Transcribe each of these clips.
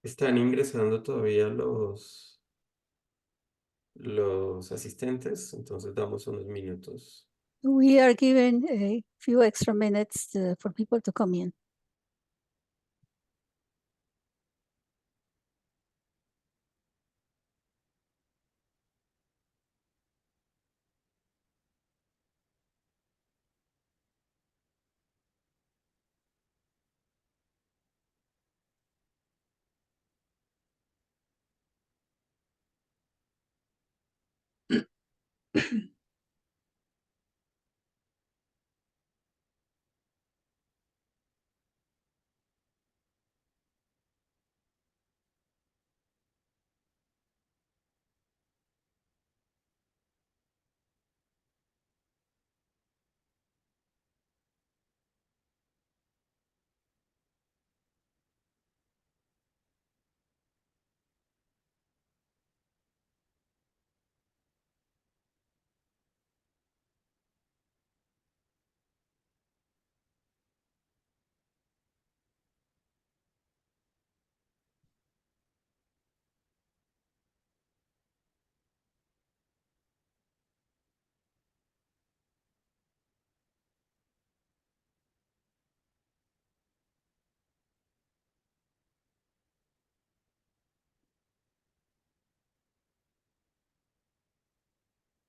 Están ingresando todavía los asistentes, entonces damos unos minutos. We are given a few extra minutes for people to come in.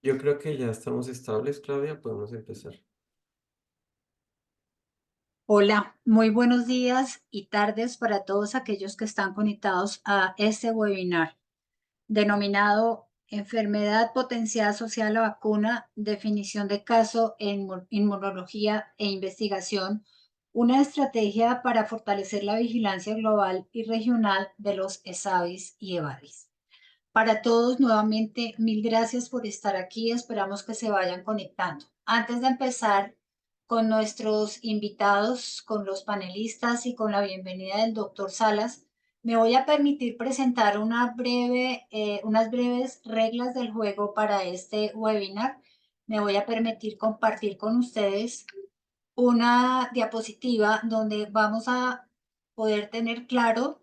Yo creo que ya estamos estables, Claudia, podemos empezar. Hola, muy buenos días y tardes para todos aquellos que están conectados a este webinar denominado Enfermedad Potenciada Asociada a la Vacuna, Definición de caso en inmunología e investigación, una estrategia para fortalecer la vigilancia global y regional de los ESTRATEGIAs y EVADIES. Para todos, nuevamente, mil gracias por estar aquí. Esperamos que se vayan conectando. Antes de empezar con nuestros invitados, con los panelistas y con la bienvenida del doctor Salas, me voy a permitir presentar unas breves reglas del juego para este webinar. Me voy a permitir compartir con ustedes una diapositiva donde vamos a poder tener claro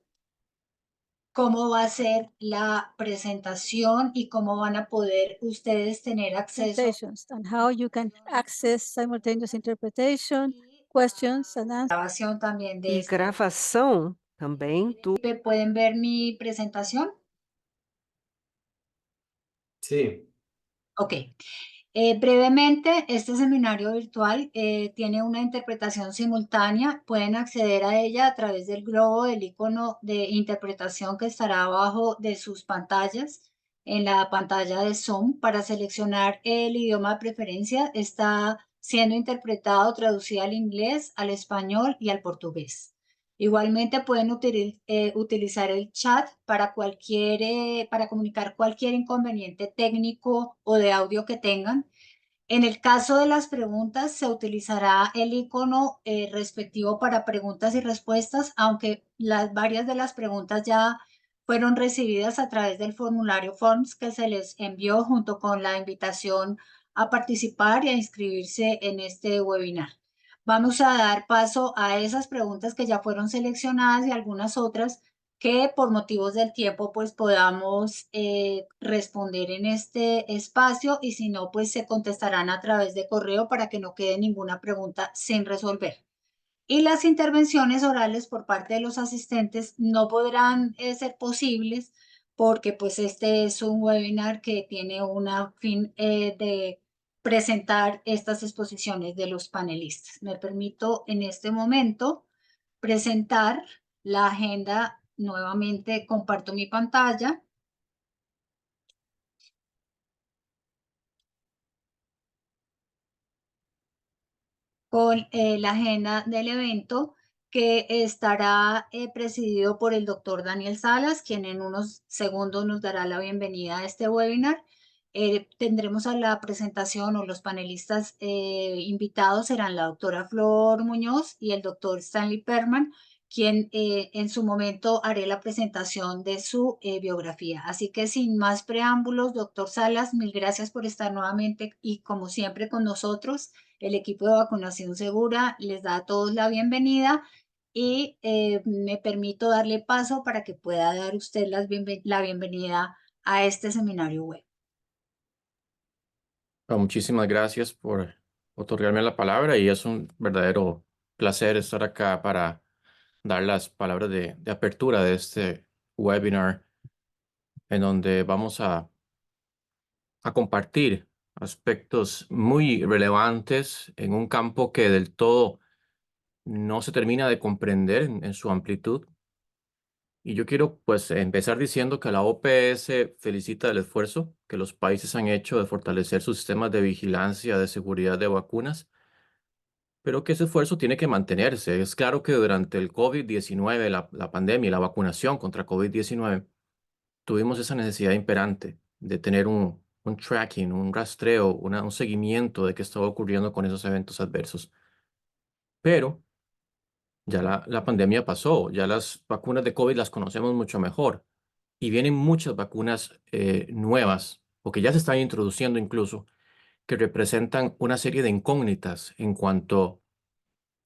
cómo va a ser la presentación y cómo van a poder ustedes tener acceso And how you can access simultaneous interpretation, questions and a la answers. grabación también de E gravação também do ¿Pueden ver mi presentación? Sí, Ok. Brevemente, este seminario virtual tiene una interpretación simultánea. Pueden acceder a ella a través del globo del icono de interpretación que estará abajo de sus pantallas, en la pantalla de Zoom. Para seleccionar el idioma de preferencia, está siendo interpretado, traducido al inglés, al español y al portugués. Igualmente pueden utilizar el chat para para comunicar cualquier inconveniente técnico o de audio que tengan. En el caso de las preguntas, se utilizará el icono respectivo para preguntas y respuestas, aunque varias de las preguntas ya fueron recibidas a través del formulario Forms que se les envió junto con la invitación a participar y a inscribirse en este webinar. Vamos a dar paso a esas preguntas que ya fueron seleccionadas y algunas otras que por motivos del tiempo pues podamos responder en este espacio, y si no pues se contestarán a través de correo para que no quede ninguna pregunta sin resolver. Y las intervenciones orales por parte de los asistentes no podrán ser posibles porque pues este es un webinar que tiene una fin de presentar estas exposiciones de los panelistas. Me permito en este momento presentar la agenda. Nuevamente comparto mi pantalla. Con la agenda del evento, que estará presidido por el doctor Daniel Salas, quien en unos segundos nos dará la bienvenida a este webinar. Tendremos a la presentación, o los panelistas invitados serán la doctora Flor Muñoz y el doctor Stanley Perman, quien en su momento haré la presentación de su biografía. Así que sin más preámbulos, doctor Salas, mil gracias por estar nuevamente y como siempre con nosotros. El equipo de vacunación segura les da a todos la bienvenida y me permito darle paso para que pueda dar usted la bienvenida a este seminario web. Muchísimas gracias por otorgarme la palabra y es un verdadero placer estar acá para dar las palabras de apertura de este webinar en donde vamos a compartir aspectos muy relevantes en un campo que del todo no se termina de comprender en su amplitud. Y yo quiero pues empezar diciendo que la OPS felicita el esfuerzo que los países han hecho de fortalecer sus sistemas de vigilancia de seguridad de vacunas, pero que ese esfuerzo tiene que mantenerse. Es claro que durante el COVID-19, la pandemia y la vacunación contra COVID-19, tuvimos esa necesidad imperante de tener un tracking, un rastreo, un seguimiento de qué estaba ocurriendo con esos eventos adversos. Pero ya la pandemia pasó, ya las vacunas de COVID las conocemos mucho mejor y vienen muchas vacunas nuevas o que ya se están introduciendo incluso, que representan una serie de incógnitas en cuanto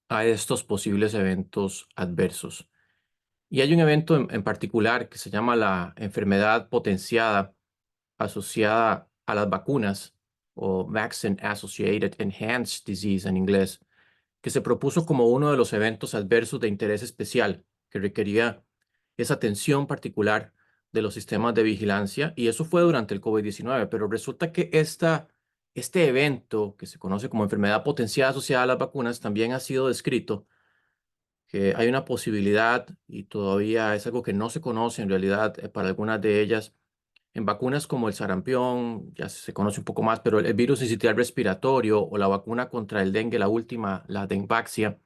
a estos posibles eventos adversos. Y hay un evento en particular que se llama la enfermedad potenciada asociada a las vacunas o Vaccine Associated Enhanced Disease en inglés, que se propuso como uno de los eventos adversos de interés especial que requería esa atención particular de los sistemas de vigilancia, y eso fue durante el COVID-19, pero resulta que este evento, que se conoce como enfermedad potenciada asociada a las vacunas, también ha sido descrito que hay una posibilidad, y todavía es algo que no se conoce en realidad para algunas de ellas, en vacunas como el sarampión, ya se conoce un poco más, pero el virus sincitial respiratorio o la vacuna contra el dengue, la última, la Dengvaxia,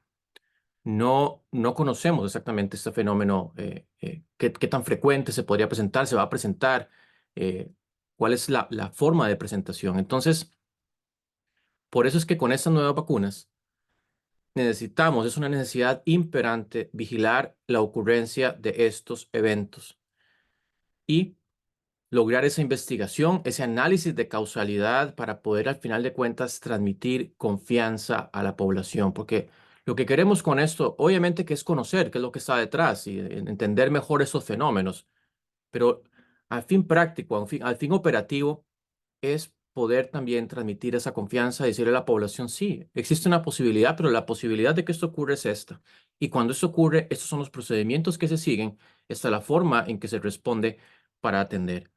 no conocemos exactamente este fenómeno, qué tan frecuente se podría presentar, se va a presentar, eh, cuál es la forma de presentación. Entonces, por eso es que con estas nuevas vacunas necesitamos, es una necesidad imperante, vigilar la ocurrencia de estos eventos y lograr esa investigación, ese análisis de causalidad para poder al final de cuentas transmitir confianza a la población, porque lo que queremos con esto, obviamente que es conocer qué es lo que está detrás y entender mejor esos fenómenos, pero al fin práctico, al fin operativo, es poder también transmitir esa confianza y decirle a la población, sí, existe una posibilidad, pero la posibilidad de que esto ocurra es esta. Y cuando esto ocurre, estos son los procedimientos que se siguen, esta es la forma en que se responde para atender.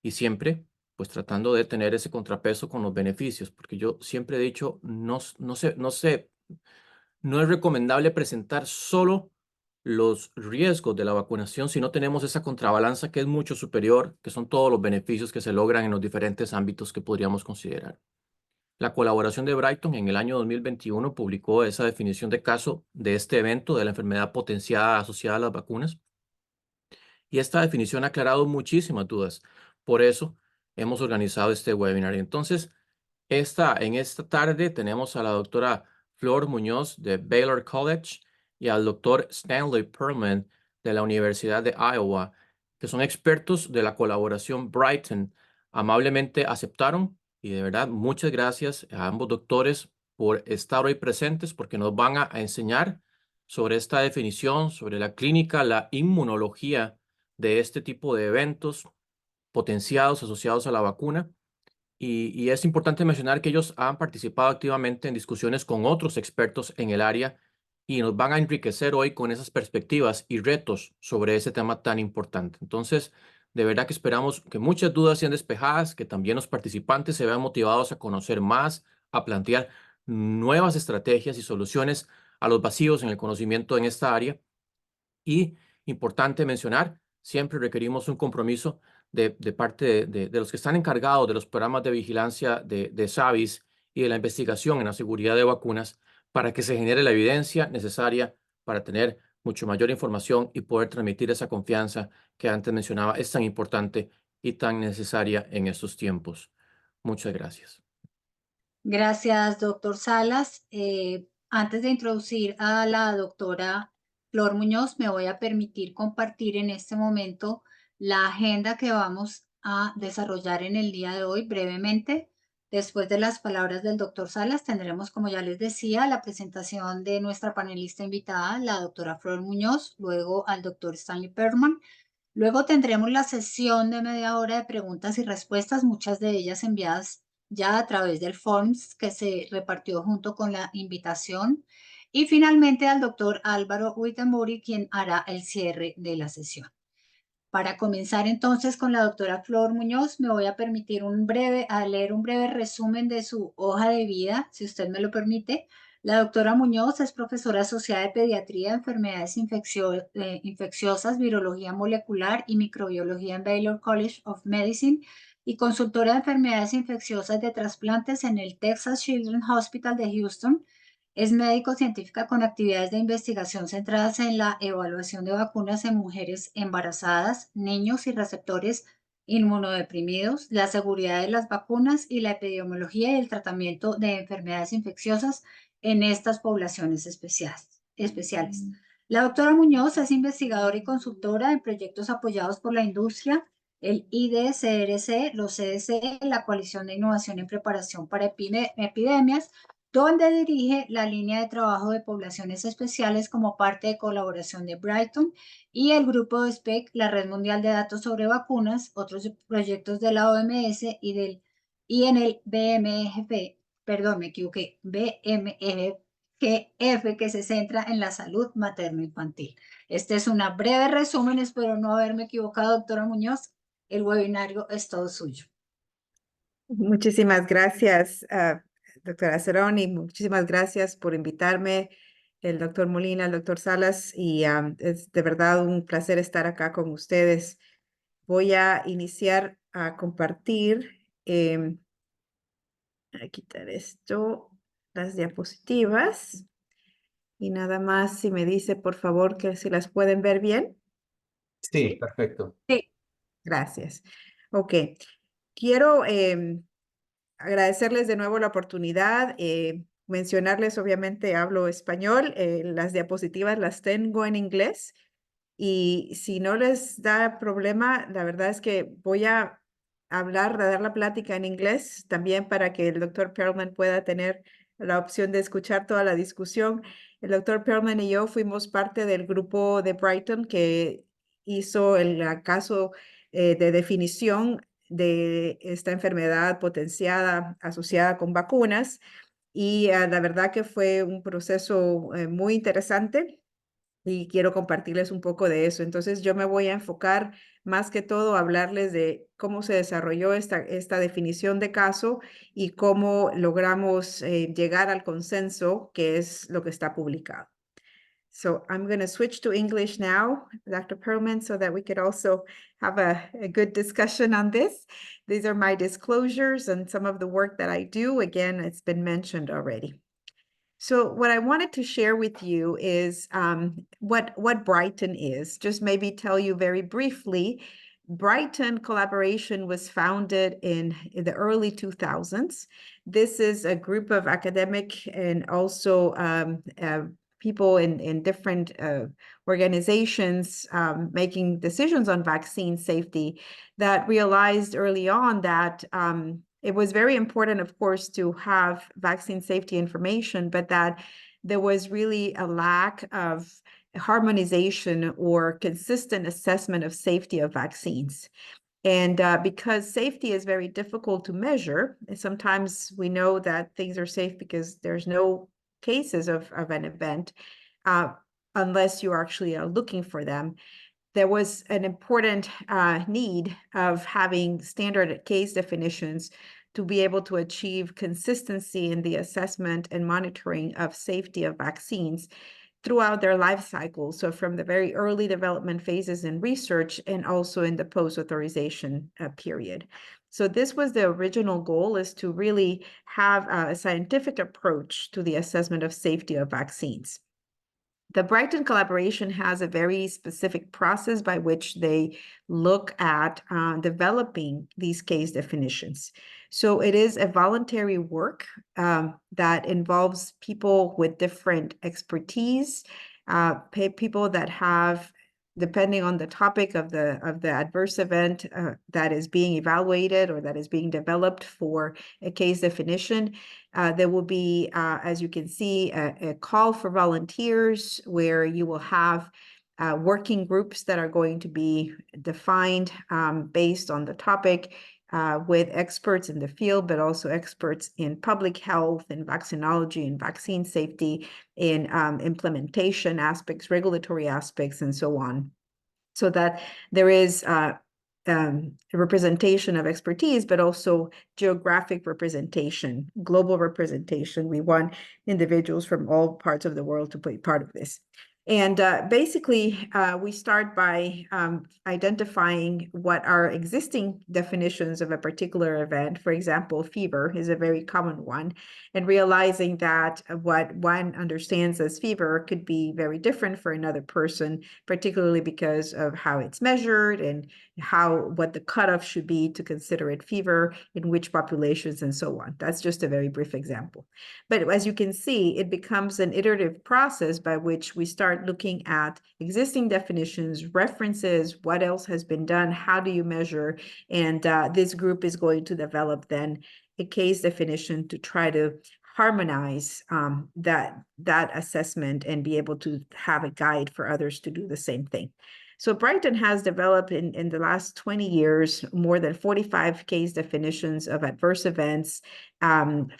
Y siempre, pues tratando de tener ese contrapeso con los beneficios, porque yo siempre he dicho, no es recomendable presentar solo los riesgos de la vacunación si no tenemos esa contrabalanza que es mucho superior, que son todos los beneficios que se logran en los diferentes ámbitos que podríamos considerar. La colaboración de Brighton en el año 2021 publicó esa definición de caso de este evento de la enfermedad potenciada asociada a las vacunas, y esta definición ha aclarado muchísimas dudas. Por eso hemos organizado este webinar. Entonces, en esta tarde tenemos a la doctora Flor Muñoz de Baylor College y al doctor Stanley Perlman de la Universidad de Iowa, que son expertos de la colaboración Brighton. Amablemente aceptaron y de verdad muchas gracias a ambos doctores por estar hoy presentes porque nos van a enseñar sobre esta definición, sobre la clínica, la inmunología de este tipo de eventos potenciados asociados a la vacuna. Y es importante mencionar que ellos han participado activamente en discusiones con otros expertos en el área y nos van a enriquecer hoy con esas perspectivas y retos sobre ese tema tan importante. Entonces, de verdad que esperamos que muchas dudas sean despejadas, que también los participantes se vean motivados a conocer más, a plantear nuevas estrategias y soluciones a los vacíos en el conocimiento en esta área. Y importante mencionar, siempre requerimos un compromiso de parte de los que están encargados de los programas de vigilancia de SAVIs y de la investigación en la seguridad de vacunas para que se genere la evidencia necesaria para tener mucho mayor información y poder transmitir esa confianza que antes mencionaba es tan importante y tan necesaria en estos tiempos. Muchas gracias. Gracias, doctor Salas. Antes de introducir a la doctora Flor Muñoz, me voy a permitir compartir en este momento la agenda que vamos a desarrollar en el día de hoy brevemente. Después de las palabras del doctor Salas, tendremos, como ya les decía, la presentación de nuestra panelista invitada, la doctora Flor Muñoz, luego al doctor Stanley Perlman. Luego tendremos la sesión de media hora de preguntas y respuestas, muchas de ellas enviadas ya a través del Forms que se repartió junto con la invitación. Y finalmente al doctor Álvaro Wittenbury, quien hará el cierre de la sesión. Para comenzar entonces con la doctora Flor Muñoz, me voy a permitir leer un breve resumen de su hoja de vida, si usted me lo permite. La doctora Muñoz es profesora asociada de pediatría, enfermedades infecciosas, virología molecular y microbiología en Baylor College of Medicine y consultora de enfermedades infecciosas de trasplantes en el Texas Children's Hospital de Houston. Es médico científica con actividades de investigación centradas en la evaluación de vacunas en mujeres embarazadas, niños y receptores inmunodeprimidos, la seguridad de las vacunas y la epidemiología y el tratamiento de enfermedades infecciosas en estas poblaciones especiales. La doctora Muñoz es investigadora y consultora en proyectos apoyados por la industria, el IDCRC, los CDC, la Coalición de Innovación en Preparación para Epidemias, donde dirige la línea de trabajo de poblaciones especiales como parte de colaboración de Brighton y el grupo de SPEC, la Red Mundial de Datos sobre Vacunas, otros proyectos de la OMS y en el BMGF, perdón, me equivoqué, BMGF, que se centra en la salud materno-infantil. Este es un breve resumen, espero no haberme equivocado, doctora Muñoz. El webinario es todo suyo. Muchísimas gracias, doctora Cerón, muchísimas gracias por invitarme, el doctor Molina, el doctor Salas, y es de verdad un placer estar acá con ustedes. Voy a iniciar a compartir, a quitar esto, las diapositivas, y nada más si me dice, por favor, que si las pueden ver bien. Sí, perfecto. Sí. Gracias. Ok, quiero agradecerles de nuevo la oportunidad, mencionarles, obviamente hablo español, las diapositivas las tengo en inglés y si no les da problema, la verdad es que voy a dar la plática en inglés también para que el doctor Perlman pueda tener la opción de escuchar toda la discusión. El doctor Perlman y yo fuimos parte del grupo de Brighton que hizo el caso de definición de esta enfermedad potenciada asociada con vacunas y la verdad que fue un proceso muy interesante y quiero compartirles un poco de eso. Entonces yo me voy a enfocar más que todo a hablarles de cómo se desarrolló esta definición de caso y cómo logramos llegar al consenso que es lo que está publicado. So I'm going to switch to English now, Dr. Perlman, so that we could also have a good discussion on this. These are my disclosures and some of the work that I do. Again, it's been mentioned already. So what I wanted to share with you is what Brighton is. Just maybe tell you very briefly, Brighton Collaboration was founded in the early 2000s. This is a group of academic and also people in different organizations making decisions on vaccine safety that realized early on that it was very important, of course, to have vaccine safety information, but that there was really a lack of harmonization or consistent assessment of safety of vaccines. And because safety is very difficult to measure, sometimes we know that things are safe because there's no cases of an event, unless you actually are looking for them. There was an important need of having standard case definitions to be able to achieve consistency in the assessment and monitoring of safety of vaccines throughout their life cycle. So from the very early development phases in research and also in the post-authorization period. So this was the original goal, is to really have a scientific approach to the assessment of safety of vaccines. The Brighton Collaboration has a very specific process by which they look at developing these case definitions. So it is a voluntary work that involves people with different expertise, people that have depending on the topic of the adverse event that is being evaluated or that is being developed for a case definition. There will be, as you can see, a call for volunteers where you will have working groups that are going to be defined based on the topic with experts in the field, but also experts in public health and vaccinology and vaccine safety, in implementation aspects, regulatory aspects, and so on, so that there is a representation of expertise, but also geographic representation, global representation. We want individuals from all parts of the world to be part of this. And basically, we start by identifying what are existing definitions of a particular event. For example, fever is a very common one, and realizing that what one understands as fever could be very different for another person, particularly because of how it's measured and what the cutoff should be to consider it fever, in which populations, and so on. That's just a very brief example. But as you can see, it becomes an iterative process by which we start looking at existing definitions, references, what else has been done, how do you measure, and this group is going to develop then a case definition to try to harmonize that assessment and be able to have a guide for others to do the same thing. So Brighton has developed in the last 20 years more than 45 case definitions of adverse events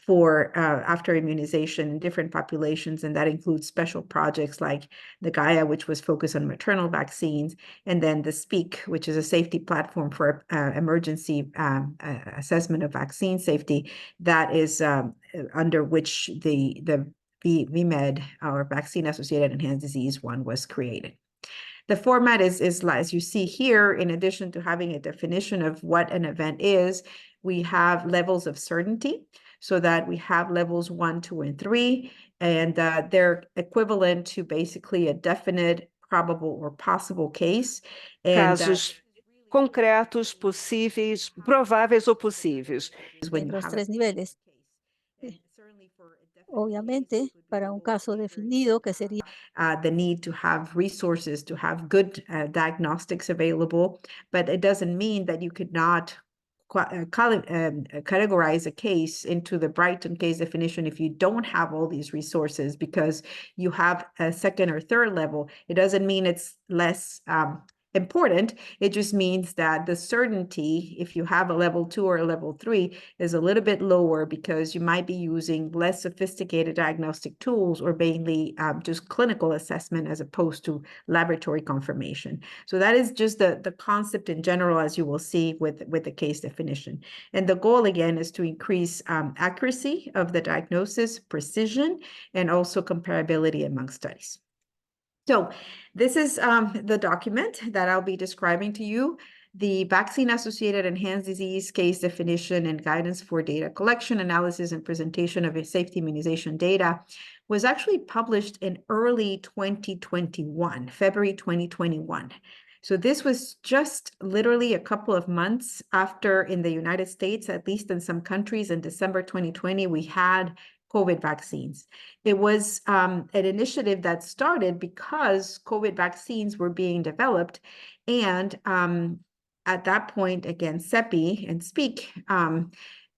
for after immunization in different populations, and that includes special projects like the Gaia, which was focused on maternal vaccines, and then the SPEAK, which is a safety platform for emergency assessment of vaccine safety, that is under which the VMED, or vaccine-associated enhanced disease one, was created. The format is as you see here, in addition to having a definition of what an event is, we have levels of certainty, so that we have levels 1, 2, and 3, and they're equivalent to basically a definite, probable, or possible case. And Casos concretos, possíveis, prováveis ou possíveis. when En you los have tres niveles. Obviamente, para un caso definido, que sería the need to have resources, to have good diagnostics available, but it doesn't mean that you could not categorize a case into the Brighton case definition if you don't have all these resources, because you have a second or third level. It doesn't mean it's less important. It just means that the certainty, if you have a level 2 or a level 3, is a little bit lower, because you might be using less sophisticated diagnostic tools, or mainly just clinical assessment as opposed to laboratory confirmation. So that is just the concept in general, as you will see with the case definition. And the goal, again, is to increase accuracy of the diagnosis, precision, and also comparability among studies. So this is the document that I'll be describing to you. The Vaccine-Associated Enhanced Disease Case Definition and Guidance for Data Collection, Analysis, and Presentation of Safety Immunization Data was actually published in early 2021, February 2021. So this was just literally a couple of months after, in the United States, at least in some countries, in December 2020, we had COVID vaccines. It was an initiative that started because COVID vaccines were being developed. And at that point, again, CEPI and SPEAK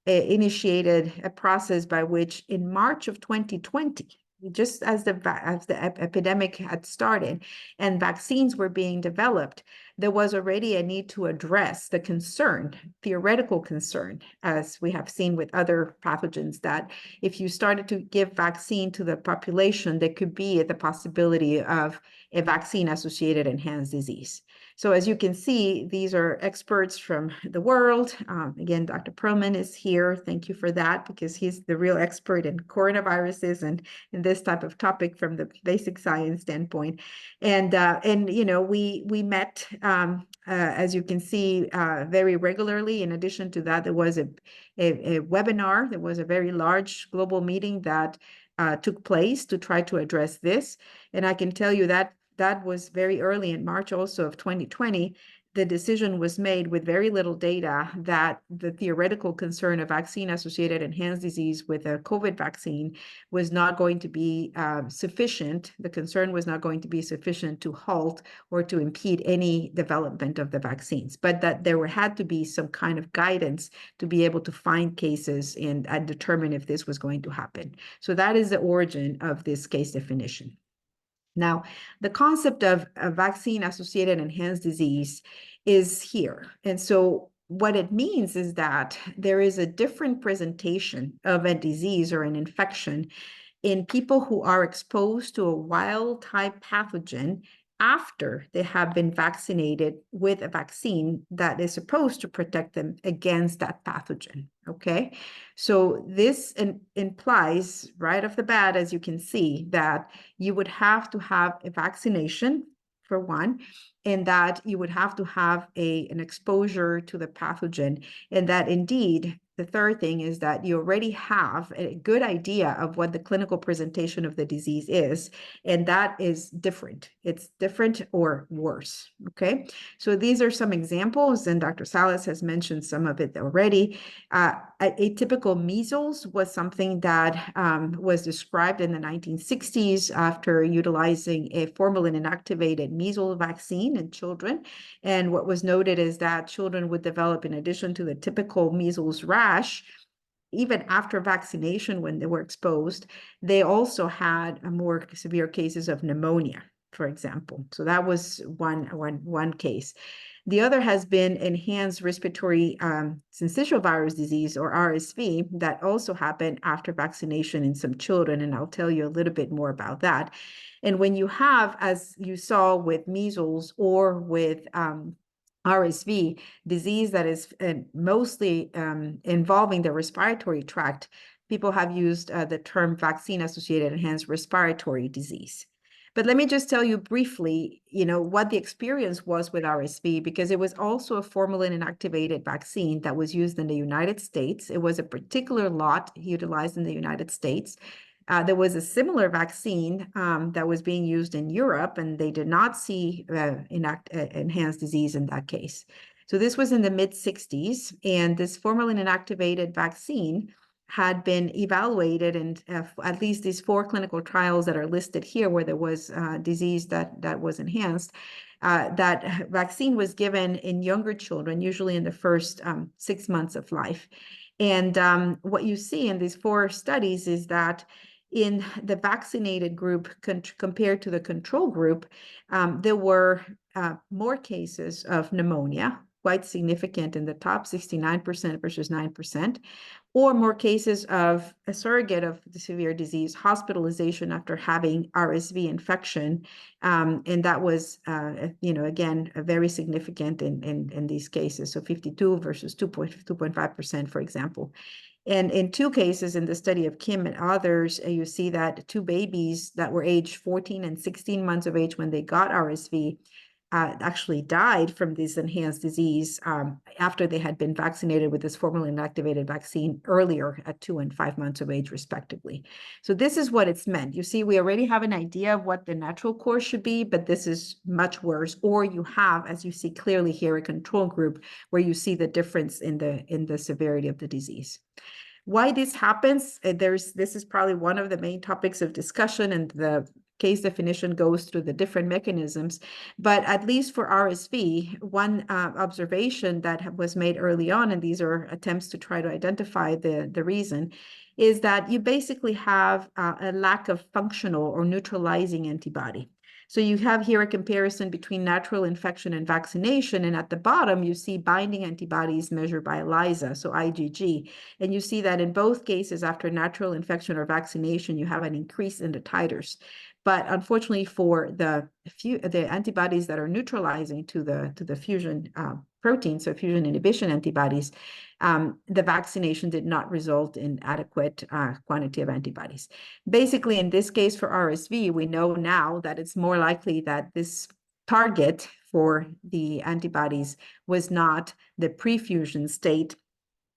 initiated a process by which in March of 2020, just as the epidemic had started and vaccines were being developed, there was already a need to address the concern, theoretical concern, as we have seen with other pathogens, that if you started to give vaccine to the population, there could be the possibility of a vaccine-associated enhanced disease. So as you can see, these are experts from the world. Again, Dr. Perlman is here. Thank you for that, because he's the real expert in coronaviruses and in this type of topic from the basic science standpoint. And you know, we met, as you can see, very regularly. In addition to that, there was a webinar. There was a very large global meeting that took place to try to address this. And I can tell you that that was very early in March also of 2020. the decision was made with very little data that the theoretical concern of vaccine-associated enhanced disease with a COVID vaccine was not going to be sufficient. The concern was not going to be sufficient to halt or to impede any development of the vaccines, but that there had to be some kind of guidance to be able to find cases and determine if this was going to happen. So that is the origin of this case definition. Now, the concept of a vaccine-associated enhanced disease is here. And so what it means is that there is a different presentation of a disease or an infection in people who are exposed to a wild-type pathogen after they have been vaccinated with a vaccine that is supposed to protect them against that pathogen, okay? So this implies right off the bat, as you can see, that you would have to have a vaccination, for one, and that you would have to have an exposure to the pathogen, and that indeed, the third thing is that you already have a good idea of what the clinical presentation of the disease is, and that is different. It's different or worse, okay? So these are some examples, and Dr. Salas has mentioned some of it already. Atypical measles was something that was described in the 1960s after utilizing a formalin inactivated measles vaccine in children. And what was noted is that children would develop, in addition to the typical measles rash, even after vaccination when they were exposed, they also had more severe cases of pneumonia, for example. So that was one case. The other has been enhanced respiratory syncytial virus disease, or RSV, that also happened after vaccination in some children, and I'll tell you a little bit more about that. And when you have, as you saw with measles or with RSV, disease that is mostly involving the respiratory tract, people have used the term vaccine-associated enhanced respiratory disease. But let me just tell you briefly, what the experience was with RSV, because it was also a formalin inactivated vaccine that was used in the United States. It was a particular lot utilized in the United States. There was a similar vaccine that was being used in Europe, and they did not see enhanced disease in that case. So this was in the mid-60s, and this formalin inactivated vaccine had been evaluated in at least these 4 clinical trials that are listed here where there was disease that was enhanced. That vaccine was given in younger children, usually in the first 6 months of life. And what you see in these 4 studies is that in the vaccinated group compared to the control group, there were more cases of pneumonia, quite significant in the top, 69% versus 9%, or more cases of a surrogate of the severe disease, hospitalization after having RSV infection. And that was, again, very significant in these cases. So 52 versus 2.5%, for example. And in 2 cases in the study of Kim and others, you see that 2 babies that were aged 14 and 16 months of age when they got RSV actually died from this enhanced disease after they had been vaccinated with this formalin inactivated vaccine earlier at 2 and 5 months of age, respectively. So this is what it's meant. You see, we already have an idea of what the natural course should be, but this is much worse. Or you have, as you see clearly here, a control group where you see the difference in the severity of the disease. Why this happens, this is probably one of the main topics of discussion, and the case definition goes through the different mechanisms. But at least for RSV, one observation that was made early on, and these are attempts to try to identify the reason, is that you basically have a lack of functional or neutralizing antibody. So you have here a comparison between natural infection and vaccination, and at the bottom you see binding antibodies measured by ELISA, so IgG, and you see that in both cases after natural infection or vaccination you have an increase in the titers. But unfortunately for the antibodies that are neutralizing to the fusion protein, so fusion inhibition antibodies, the vaccination did not result in adequate quantity of antibodies. Basically, in this case for RSV, we know now that it's more likely that this target for the antibodies was not the pre-fusion state,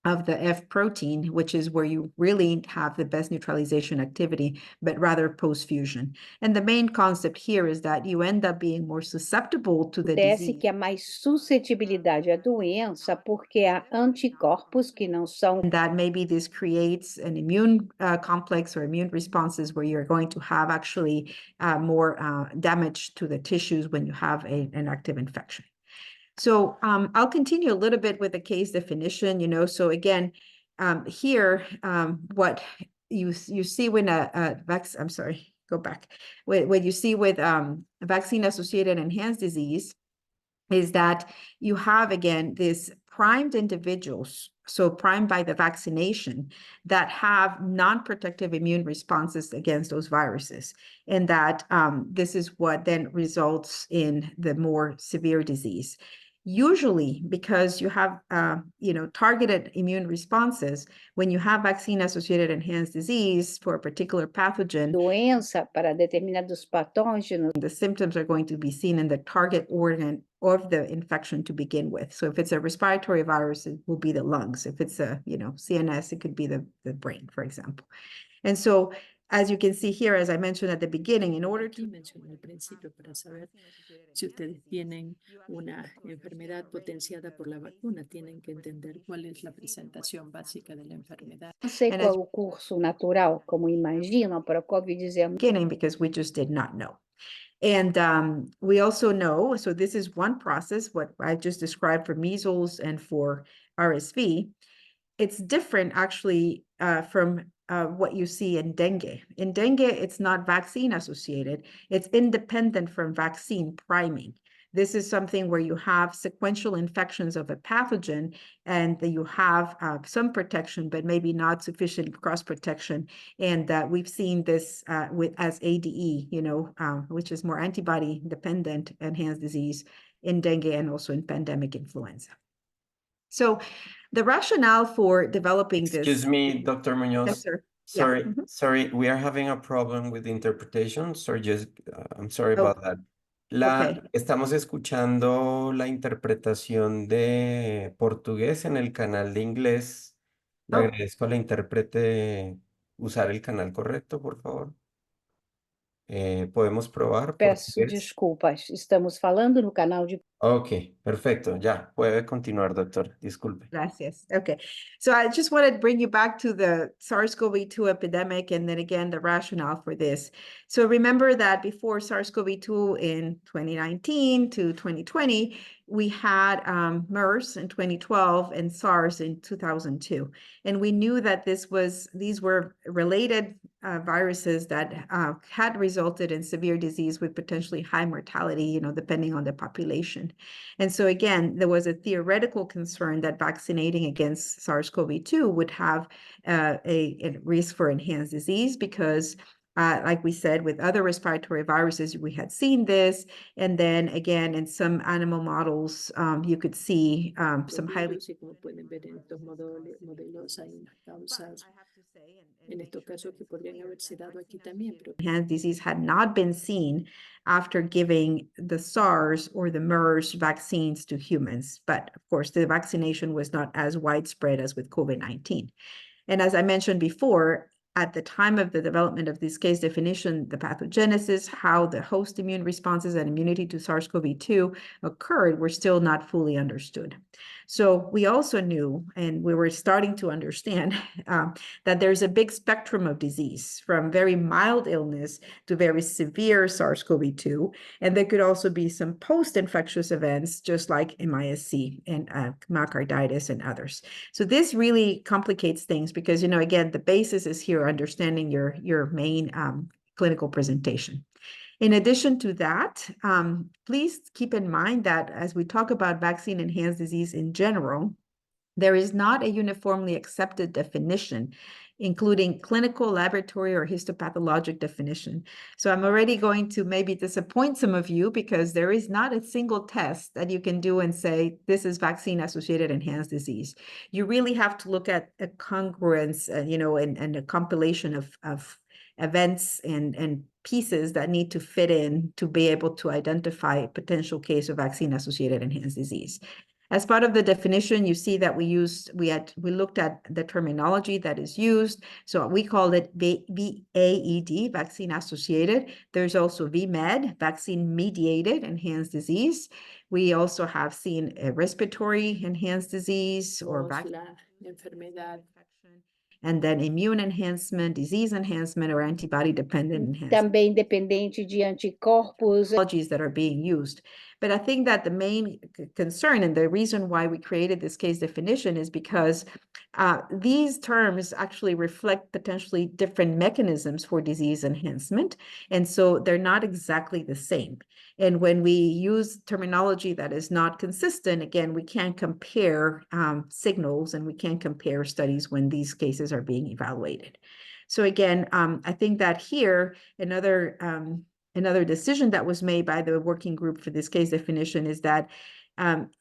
of the F protein, which is where you really have the best neutralization activity, but rather post-fusion. And the main concept here is that you end up being more susceptible to the Acontece disease. que há mais suscetibilidade à doença porque há anticorpos que não são And that maybe this creates an immune complex or immune responses where you're going to have actually more damage to the tissues when you have an active infection. So I'll continue a little bit with the case definition, so again, here, what you see when I'm sorry, go back. What you see with vaccine-associated enhanced disease is that you have, again, this primed individuals, so primed by the vaccination, that have non-protective immune responses against those viruses. And that this is what then results in the more severe disease. Usually, because you have, targeted immune responses, when you have vaccine-associated enhanced disease for a particular pathogen, doença para determinados patógenos, the symptoms are going to be seen in the target organ of the infection to begin with. So if it's a respiratory virus, it will be the lungs. If it's a, CNS, it could be the brain, for example. And so, as you can see here, as I mentioned at the beginning, in order to... Aquí mencioné al principio para saber si ustedes tienen una enfermedad potenciada por la vacuna, tienen que entender cuál es la presentación básica de la enfermedad. não sei And qual as- é o curso natural, como imaginam, para a Covid-19. beginning because we just did not know. And we also know, so this is one process, what I just described for measles and for RSV. It's different actually from what you see in dengue. In dengue, it's not vaccine associated. It's independent from vaccine priming. This is something where you have sequential infections of a pathogen and that you have some protection, but maybe not sufficient cross protection. And we've seen this as ADE, which is more antibody dependent enhanced disease in dengue and also in pandemic influenza. So the rationale for developing this... Excuse me, Dr. Muñoz. Yes, sir. Yeah. Sorry, Mhm. sorry, we are having a problem with the interpretation. So just, I'm sorry Oh, about that. okay. Estamos escuchando la interpretación de portugués en el canal de inglés. Le Oh. agradezco a la intérprete usar el canal correcto, por favor. ¿Podemos probar Peço portugués? desculpas, estamos falando no canal de Ok, perfecto. Ya, puede continuar, doctor. Disculpe. Gracias. Okay. So I just want to bring you back to the SARS-CoV-2 epidemic and then again, the rationale for this. So remember that before SARS-CoV-2 in 2019 to 2020, we had MERS in 2012 and SARS in 2002. And we knew that these were related viruses that had resulted in severe disease with potentially high mortality, depending on the population. And so again, there was a theoretical concern that vaccinating against SARS-CoV-2 would have a risk for enhanced disease because like we said, with other respiratory viruses, we had seen this. And then again, in some animal models, you could see some highly... Y como pueden ver en estos modelos hay unas causas, en estos casos que podrían haberse dado aquí también, pero enhanced disease had not been seen after giving the SARS or the MERS vaccines to humans. But of course, the vaccination was not as widespread as with COVID-19. And as I mentioned before, at the time of the development of this case definition, the pathogenesis, how the host immune responses and immunity to SARS-CoV-2 occurred were still not fully understood. So we also knew, and we were starting to understand, that there's a big spectrum of disease from very mild illness to very severe SARS-CoV-2. And there could also be some post-infectious events, just like MIS-C and myocarditis and others. So this really complicates things because, again, the basis is here understanding your main clinical presentation. In addition to that, please keep in mind that as we talk about vaccine-enhanced disease in general, there is not a uniformly accepted definition, including clinical, laboratory, or histopathologic definition. So I'm already going to maybe disappoint some of you because there is not a single test that you can do and say, this is vaccine-associated enhanced disease. You really have to look at a congruence, and a compilation of events and pieces that need to fit in to be able to identify a potential case of vaccine-associated enhanced disease. As part of the definition, you see that we looked at the terminology that is used. So we called it VAED, vaccine associated. There's also VMED, vaccine mediated enhanced disease. We also have seen a respiratory enhanced disease or La enfermedad and then immune enhancement, disease enhancement, or antibody-dependent enhancement. Também dependente de anticorpos. Technologies that are being used. But I think that the main concern and the reason why we created this case definition is because these terms actually reflect potentially different mechanisms for disease enhancement. And so they're not exactly the same. And when we use terminology that is not consistent, again, we can't compare signals and we can't compare studies when these cases are being evaluated. So again, I think that here, another decision that was made by the working group for this case definition is that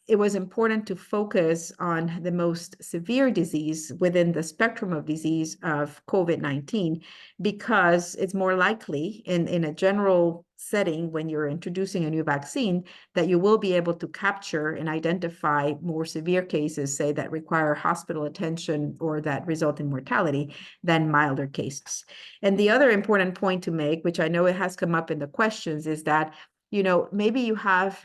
it was important to focus on the most severe disease within the spectrum of disease of COVID-19, because it's more likely in a general setting when you're introducing a new vaccine that you will be able to capture and identify more severe cases, say, that require hospital attention or that result in mortality than milder cases. And the other important point to make, which I know it has come up in the questions, is that, you know, maybe you have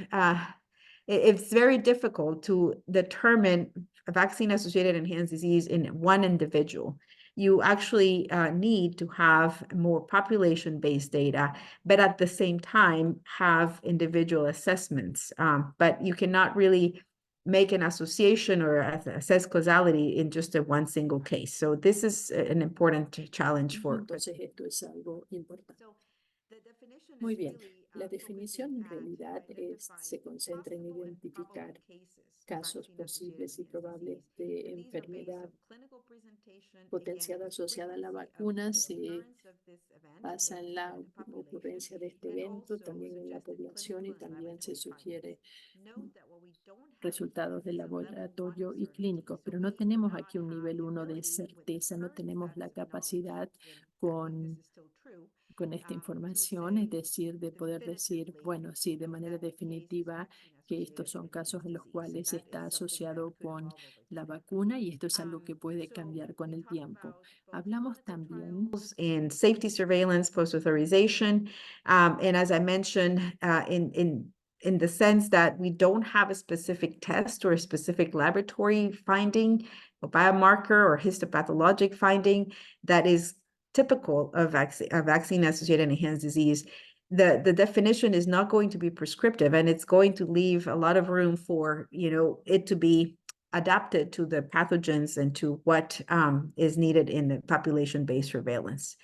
it's very difficult to determine a vaccine-associated enhanced disease in one individual. You actually need to have more population-based data, but at the same time have individual assessments. But you cannot really make an association or assess causality in just one single case. So this is an important challenge for. Entonces esto es algo importante. Muy bien. La definición en realidad se concentra en identificar casos posibles y probables de enfermedad potenciada asociada a la vacuna. Se basa en la ocurrencia de este evento, también en la población, y también se sugiere resultados de laboratorio y clínicos, pero no tenemos aquí un nivel 1 de certeza, no tenemos la capacidad con esta información, es decir, de poder decir, bueno, sí, de manera definitiva que estos son casos en los cuales está asociado con la vacuna, y esto es algo que puede cambiar con el tiempo. Hablamos también in safety surveillance, post-authorization, and as I mentioned, in the sense that we don't have a specific test or a specific laboratory finding, a biomarker or histopathologic finding that is typical of vaccine-associated enhanced disease. The definition is not going to be prescriptive, and it's going to leave a lot of room for, you know, it to be adapted to the pathogens and to what is needed in the population-based surveillance.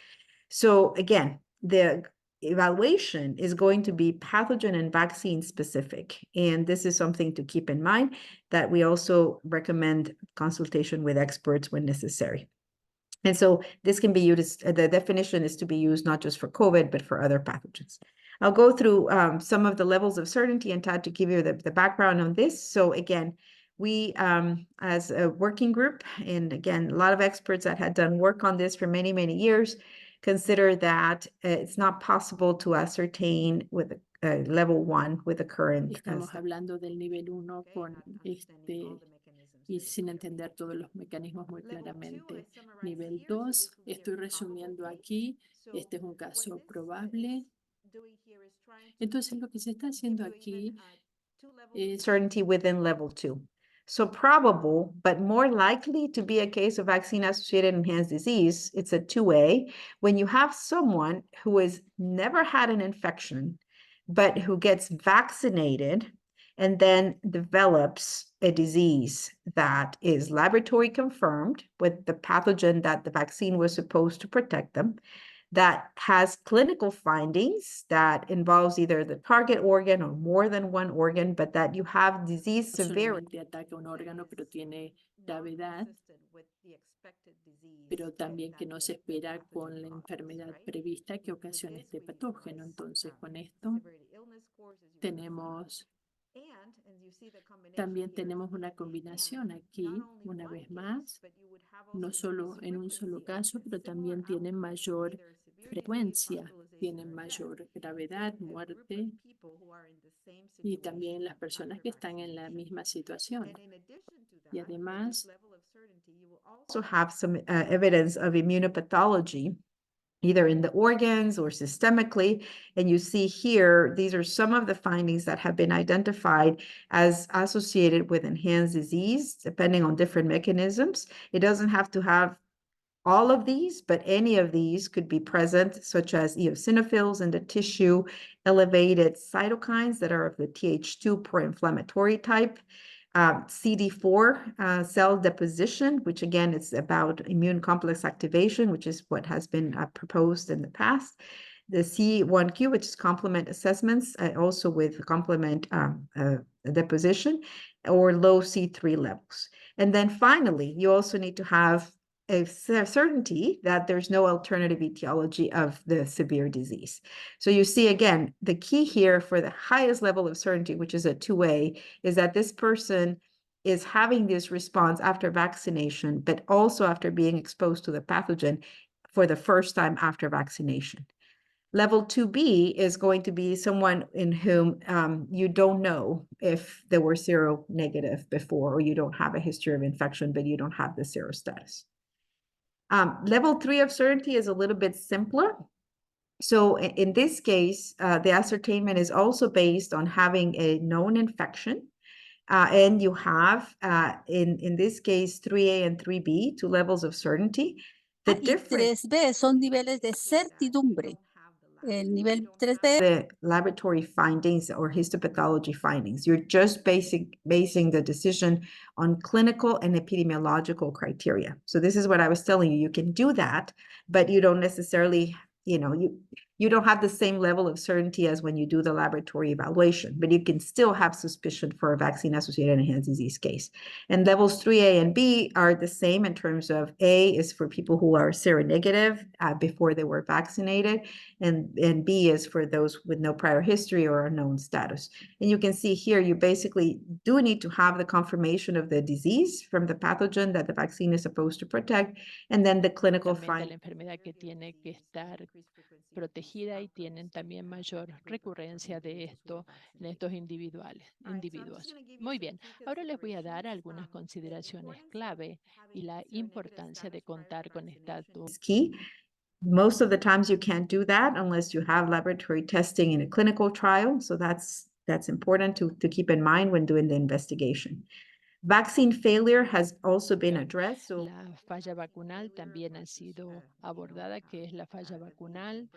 So again, the evaluation is going to be pathogen and vaccine specific. And this is something to keep in mind, that we also recommend consultation with experts when necessary. And so this can be used, the definition is to be used not just for COVID, but for other pathogens. I'll go through some of the levels of certainty and Todd to give you the background on this. So again, we, as a working group, and again, a lot of experts that had done work on this for many, many years, consider that it's not possible to ascertain with level 1 with the current. Estamos hablando del nivel 1 con y sin entender todos los mecanismos muy claramente. Nivel 2, estoy resumiendo aquí, este es un caso probable. Entonces lo que se está haciendo aquí es certainty within level 2. So probable, but more likely to be a case of vaccine-associated enhanced disease, it's a 2A, when you have someone who has never had an infection, but who gets vaccinated and then develops a disease that is laboratory confirmed with the pathogen that the vaccine was supposed to protect them, that has clinical findings that involves either the target organ or more than one organ, but that you have disease severity. Ataca un órgano, pero tiene gravedad, pero también que no se espera con la enfermedad prevista que ocasiona este patógeno. Entonces, con esto también tenemos una combinación aquí, una vez más, no solo en un solo caso, pero también tiene mayor frecuencia, tienen mayor gravedad, muerte, y también las personas que están en la misma situación. Y además, also have some evidence of immunopathology, either in the organs or systemically. And you see here, these are some of the findings that have been identified as associated with enhanced disease, depending on different mechanisms. It doesn't have to have all of these, but any of these could be present, such as eosinophils in the tissue, elevated cytokines that are of the Th2 pro-inflammatory type, CD4 cell deposition, which again is about immune complex activation, which is what has been proposed in the past. The C1q, which is complement assessments, also with complement deposition, or low C3 levels. And then finally, you also need to have a certainty that there's no alternative etiology of the severe disease. So you see, again, the key here for the highest level of certainty, which is a 2A, is that this person is having this response after vaccination, but also after being exposed to the pathogen for the first time after vaccination. Level 2B is going to be someone in whom you don't know if they were seronegative before, or you don't have a history of infection, but you don't have the serostatus. Level 3 of certainty is a little bit simpler. So in this case, the ascertainment is also based on having a known infection. And you have, in this case, 3A and 3B, 2 levels of certainty. The Y 3B son niveles de certidumbre. El nivel 3B, the laboratory findings or histopathology findings. You're just basing the decision on clinical and epidemiological criteria. So this is what I was telling you. You can do that, but you don't necessarily, you don't have the same level of certainty as when you do the laboratory evaluation, but you can still have suspicion for a vaccine-associated enhanced disease case. And levels 3A and B are the same in terms of A is for people who are seronegative before they were vaccinated, and B is for those with no prior history or unknown status. And you can see here, you basically do need to have the confirmation of the disease from the pathogen that the vaccine is supposed to protect, and then the clinical la findings. enfermedad que tiene que estar protegida, y tienen también mayor recurrencia de esto en estos individuos. Muy bien, ahora les voy a dar algunas consideraciones clave y la importancia de contar con esta Key. Most of the times you can't do that unless you have laboratory testing in a clinical trial. So that's important to keep in mind when doing the investigation. Vaccine failure has also been addressed. So la falla vacunal también ha sido abordada, que es la falla vacunal,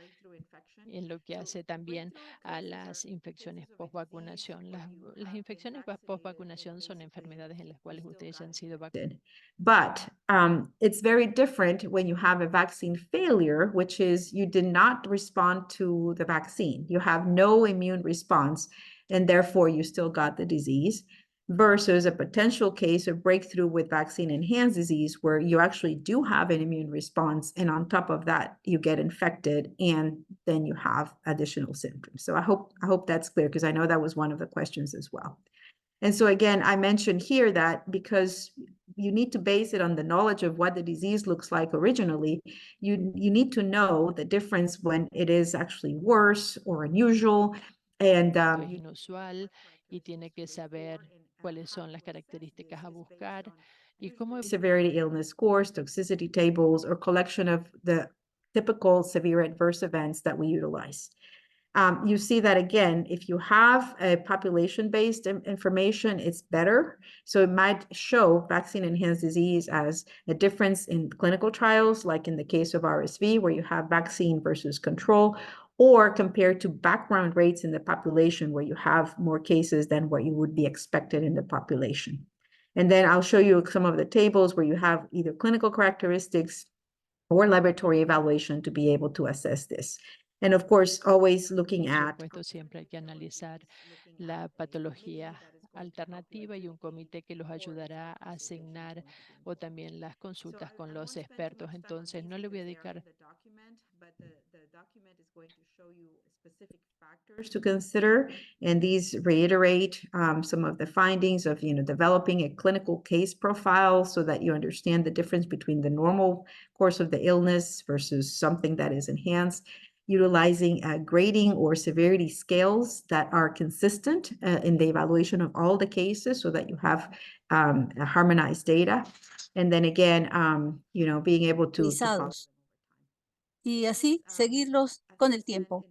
en lo que hace también a las infecciones post-vacunación. Las infecciones post-vacunación son enfermedades en las cuales ustedes han sido vacunados. But it's very different when you have a vaccine failure, which is you did not respond to the vaccine. You have no immune response, and therefore you still got the disease, versus a potential case of breakthrough with vaccine-enhanced disease where you actually do have an immune response, and on top of that, you get infected, and then you have additional symptoms. So I hope that's clear, because I know that was one of the questions as well. And so again, I mentioned here that because you need to base it on the knowledge of what the disease looks like originally, you need to know the difference when it is actually worse or unusual. And es inusual, y tiene que saber cuáles son las características a buscar y cómo severity illness scores, toxicity tables, or collection of the typical severe adverse events that we utilize. You see that again, if you have a population-based information, it's better. So it might show vaccine-enhanced disease as a difference in clinical trials, like in the case of RSV, where you have vaccine versus control, or compared to background rates in the population, where you have more cases than what you would be expected in the population. And then I'll show you some of the tables where you have either clinical characteristics or laboratory evaluation to be able to assess this. And of course, always looking Por at supuesto, siempre hay que analizar la patología alternativa y un comité que los ayudará a asignar o también las consultas con los expertos. Entonces, no le voy a dedicar to consider, and these reiterate some of the findings of developing a clinical case profile so that you understand the difference between the normal course of the illness versus something that is enhanced, utilizing grading or severity scales that are consistent in the evaluation of all the cases so that you have harmonized data, and then again being able to y así seguirlos con el tiempo.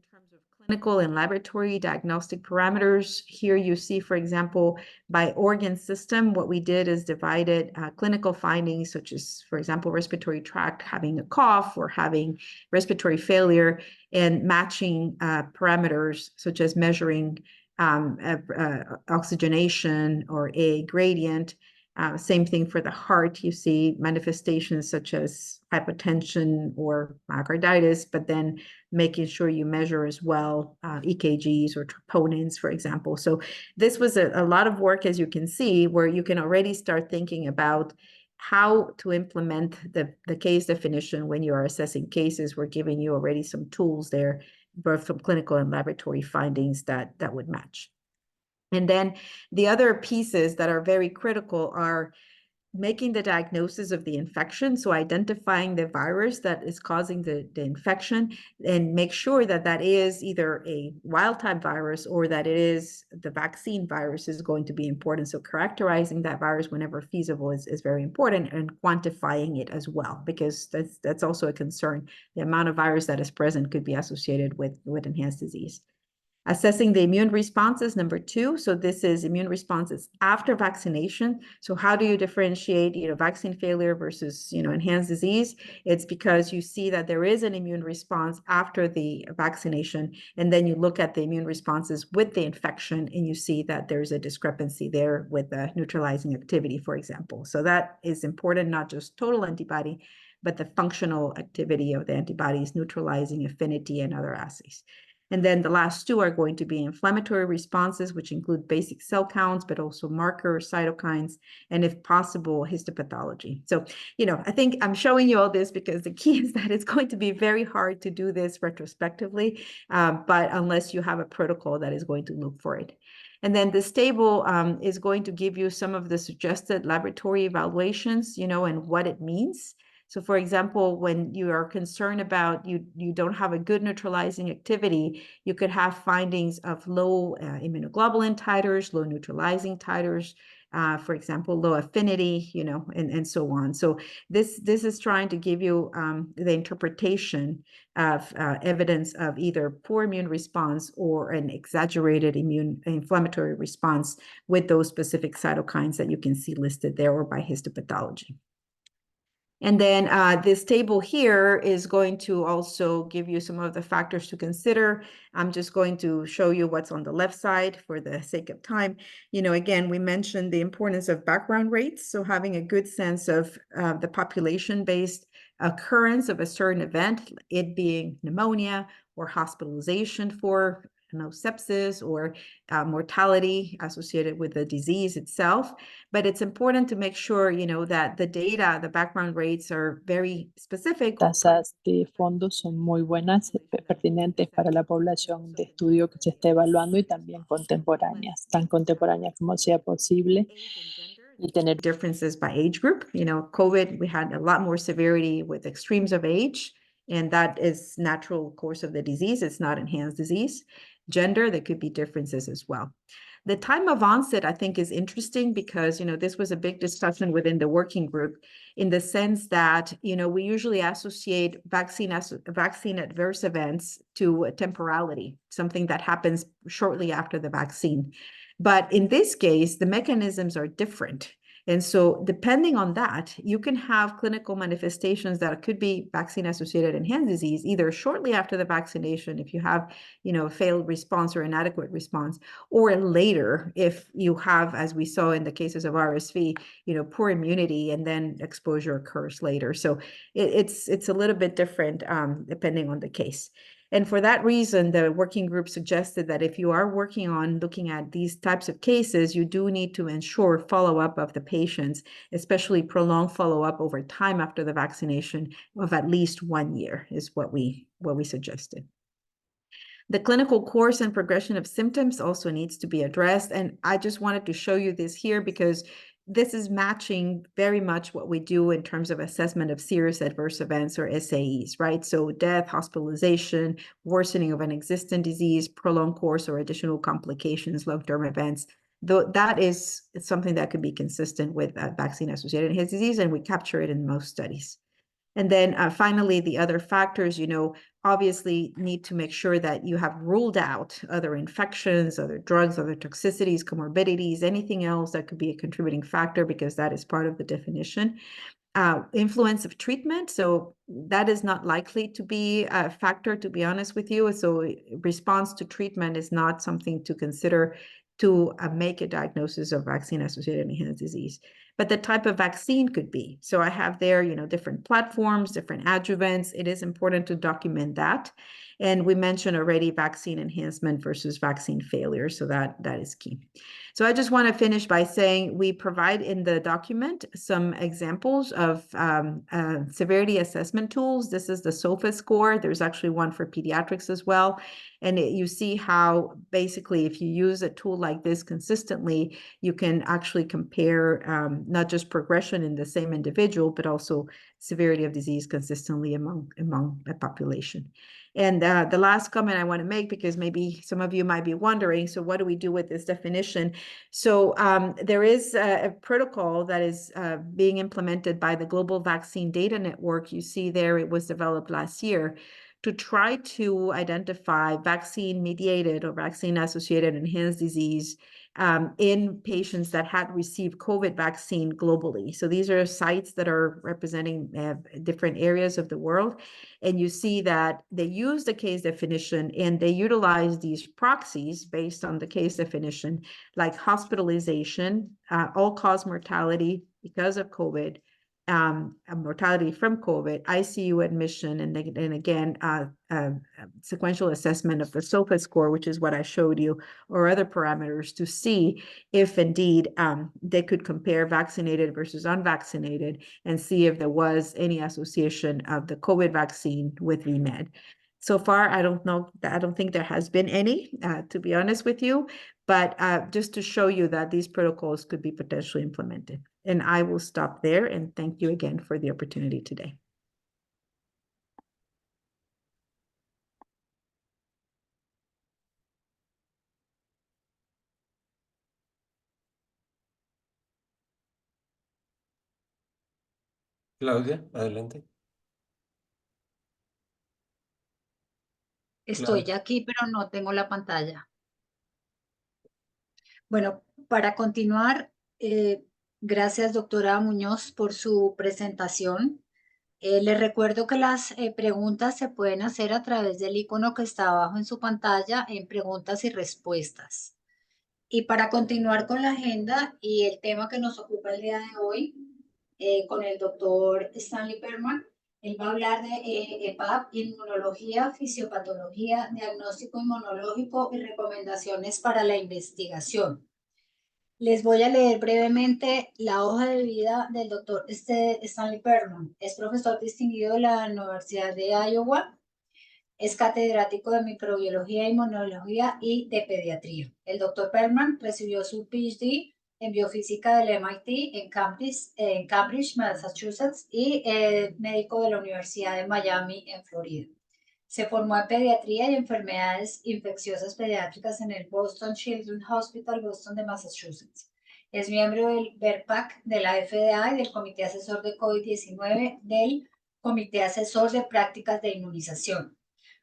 Clinical and laboratory diagnostic parameters. Here you see, for example, by organ system, what we did is divided clinical findings, such as, for example, respiratory tract, having a cough or having respiratory failure, and matching parameters, such as measuring oxygenation or a gradient. Same thing for the heart. You see manifestations such as hypotension or myocarditis, but then making sure you measure as well EKGs or troponins, for example. So this was a lot of work, as you can see, where you can already start thinking about how to implement the case definition when you are assessing cases. We're giving you already some tools there, both from clinical and laboratory findings that would match. And then the other pieces that are very critical are making the diagnosis of the infection, so identifying the virus that is causing the infection, and make sure that that is either a wild-type virus or that it is the vaccine virus is going to be important. So characterizing that virus whenever feasible is very important, and quantifying it as well, because that's also a concern. The amount of virus that is present could be associated with enhanced disease. Assessing the immune responses, number 2. So this is immune responses after vaccination. So how do you differentiate, vaccine failure versus, enhanced disease? It's because you see that there is an immune response after the vaccination, and then you look at the immune responses with the infection, and you see that there's a discrepancy there with the neutralizing activity, for example. So that is important, not just total antibody, but the functional activity of the antibodies, neutralizing affinity, and other assays. And then the last 2 are going to be inflammatory responses, which include basic cell counts, but also markers, cytokines, and if possible, histopathology. So, I think I'm showing you all this because the key is that it's going to be very hard to do this retrospectively, but unless you have a protocol that is going to look for it. And then this table is going to give you some of the suggested laboratory evaluations, and what it means. So for example, when you are concerned about you don't have a good neutralizing activity, you could have findings of low immunoglobulin titers, low neutralizing titers, for example, low affinity, and so on. So this is trying to give you the interpretation of evidence of either poor immune response or an exaggerated inflammatory response with those specific cytokines that you can see listed there, or by histopathology. And then this table here is going to also give you some of the factors to consider. I'm just going to show you what's on the left side for the sake of time. Again, we mentioned the importance of background rates. So having a good sense of the population-based occurrence of a certain event, it being pneumonia or hospitalization for sepsis or mortality associated with the disease itself. But it's important to make sure, that the data, the background rates are very specific. Tasas de fondo son muy buenas, pertinentes para la población de estudio que se está evaluando y también contemporáneas, tan contemporáneas como sea posible. Y tener differences by age group. COVID, we had a lot more severity with extremes of age, and that is natural course of the disease. It's not enhanced disease. Gender, there could be differences as well. The time of onset, I think, is interesting because, this was a big discussion within the working group, in the sense that, we usually associate vaccine adverse events to temporality, something that happens shortly after the vaccine. But in this case, the mechanisms are different. And so depending on that, you can have clinical manifestations that could be vaccine-associated enhanced disease, either shortly after the vaccination, if you have, a failed response or inadequate response, or later, if you have, as we saw in the cases of RSV, poor immunity, and then exposure occurs later. So it's a little bit different depending on the case. And for that reason, the working group suggested that if you are working on looking at these types of cases, you do need to ensure follow-up of the patients, especially prolonged follow-up over time after the vaccination of at least 1 year is what we suggested. The clinical course and progression of symptoms also needs to be addressed. And I just wanted to show you this here because this is matching very much what we do in terms of assessment of serious adverse events or SAEs, right? So death, hospitalization, worsening of an existing disease, prolonged course or additional complications, long-term events. Though that is something that could be consistent with vaccine-associated enhanced disease, and we capture it in most studies. And then finally, the other factors, obviously need to make sure that you have ruled out other infections, other drugs, other toxicities, comorbidities, anything else that could be a contributing factor, because that is part of the definition. Influence of treatment. So that is not likely to be a factor, to be honest with you. So response to treatment is not something to consider to make a diagnosis of vaccine-associated enhanced disease. But the type of vaccine could be. So I have there, different platforms, different adjuvants. It is important to document that. And we mentioned already vaccine enhancement versus vaccine failure. So that is key. So I just want to finish by saying we provide in the document some examples of severity assessment tools. This is the SOFA score. There's actually one for pediatrics as well. And you see how basically if you use a tool like this consistently, you can actually compare not just progression in the same individual, but also severity of disease consistently among a population. And the last comment I want to make, because maybe some of you might be wondering, so what do we do with this definition? So there is a protocol that is being implemented by the Global Vaccine Data Network. You see there, it was developed last year to try to identify vaccine-mediated or vaccine-associated enhanced disease in patients that had received COVID vaccine globally. So these are sites that are representing different areas of the world. And you see that they use the case definition and they utilize these proxies based on the case definition, like hospitalization, all-cause mortality because of COVID, mortality from COVID, ICU admission, and again, sequential assessment of the SOFA score, which is what I showed you, or other parameters to see if indeed they could compare vaccinated versus unvaccinated and see if there was any association of the COVID vaccine with VMED. So far, I don't think there has been any, to be honest with you, but just to show you that these protocols could be potentially implemented. And I will stop there and thank you again for the opportunity today. Claudia, adelante. Estoy ya aquí, pero no tengo la pantalla. Bueno, para continuar, gracias, doctora Muñoz, por su presentación. Les recuerdo que las preguntas se pueden hacer a través del icono que está abajo en su pantalla en preguntas y respuestas. Y para continuar con la agenda y el tema que nos ocupa el día de hoy, con el doctor Stanley Perman, él va a hablar de EPAV, inmunología, fisiopatología, diagnóstico inmunológico y recomendaciones para la investigación. Les voy a leer brevemente la hoja de vida del doctor Stanley Perman. Es profesor distinguido de la Universidad de Iowa. Es catedrático de microbiología, inmunología y de pediatría. El doctor Perman recibió su PhD en biofísica del MIT en Cambridge, Massachusetts, y médico de la Universidad de Miami, en Florida. Se formó en pediatría y enfermedades infecciosas pediátricas en el Boston Children's Hospital, Boston de Massachusetts. Es miembro del BERPAC, de la FDA y del Comité Asesor de COVID-19 del Comité Asesor de Prácticas de Inmunización.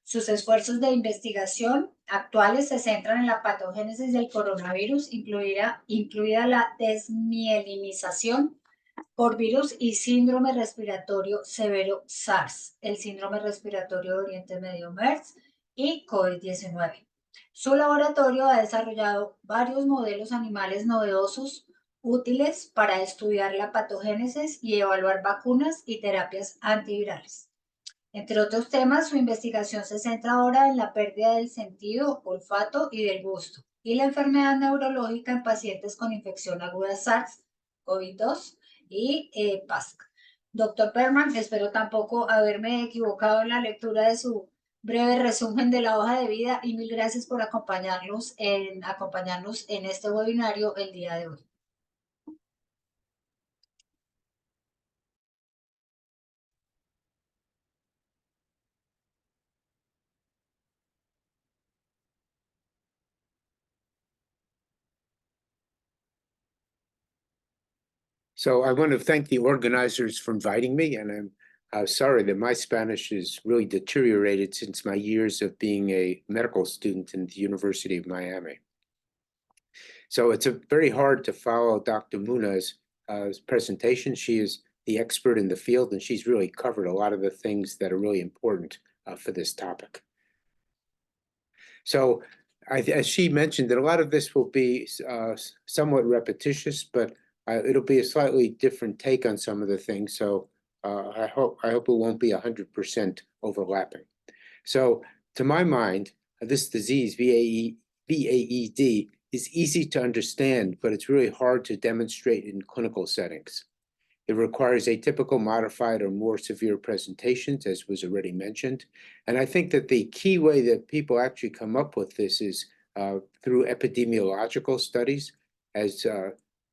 Sus esfuerzos de investigación actuales se centran en la patogénesis del coronavirus, incluida la desmielinización por virus y síndrome respiratorio severo SARS, el síndrome respiratorio de Oriente Medio MERS y COVID-19. Su laboratorio ha desarrollado varios modelos animales novedosos útiles para estudiar la patogénesis y evaluar vacunas y terapias antivirales. Entre otros temas, su investigación se centra ahora en la pérdida del sentido, olfato y del gusto, y la enfermedad neurológica en pacientes con infección aguda SARS-CoV-2 y PASC. Doctor Perman, espero tampoco haberme equivocado en la lectura de su breve resumen de la hoja de vida y mil gracias por acompañarnos en este webinario el día de hoy. So I want to thank the organizers for inviting me, and I'm sorry that my Spanish has really deteriorated since my years of being a medical student in the University of Miami. So it's very hard to follow Dr. Muna's presentation. She is the expert in the field, and she's really covered a lot of the things that are really important for this topic. So as she mentioned, that a lot of this will be somewhat repetitious, but it'll be a slightly different take on some of the things. So I hope it won't be 100% overlapping. So to my mind, this disease, VAED, is easy to understand, but it's really hard to demonstrate in clinical settings. It requires atypical, modified, or more severe presentations, as was already mentioned. And I think that the key way that people actually come up with this is through epidemiological studies. As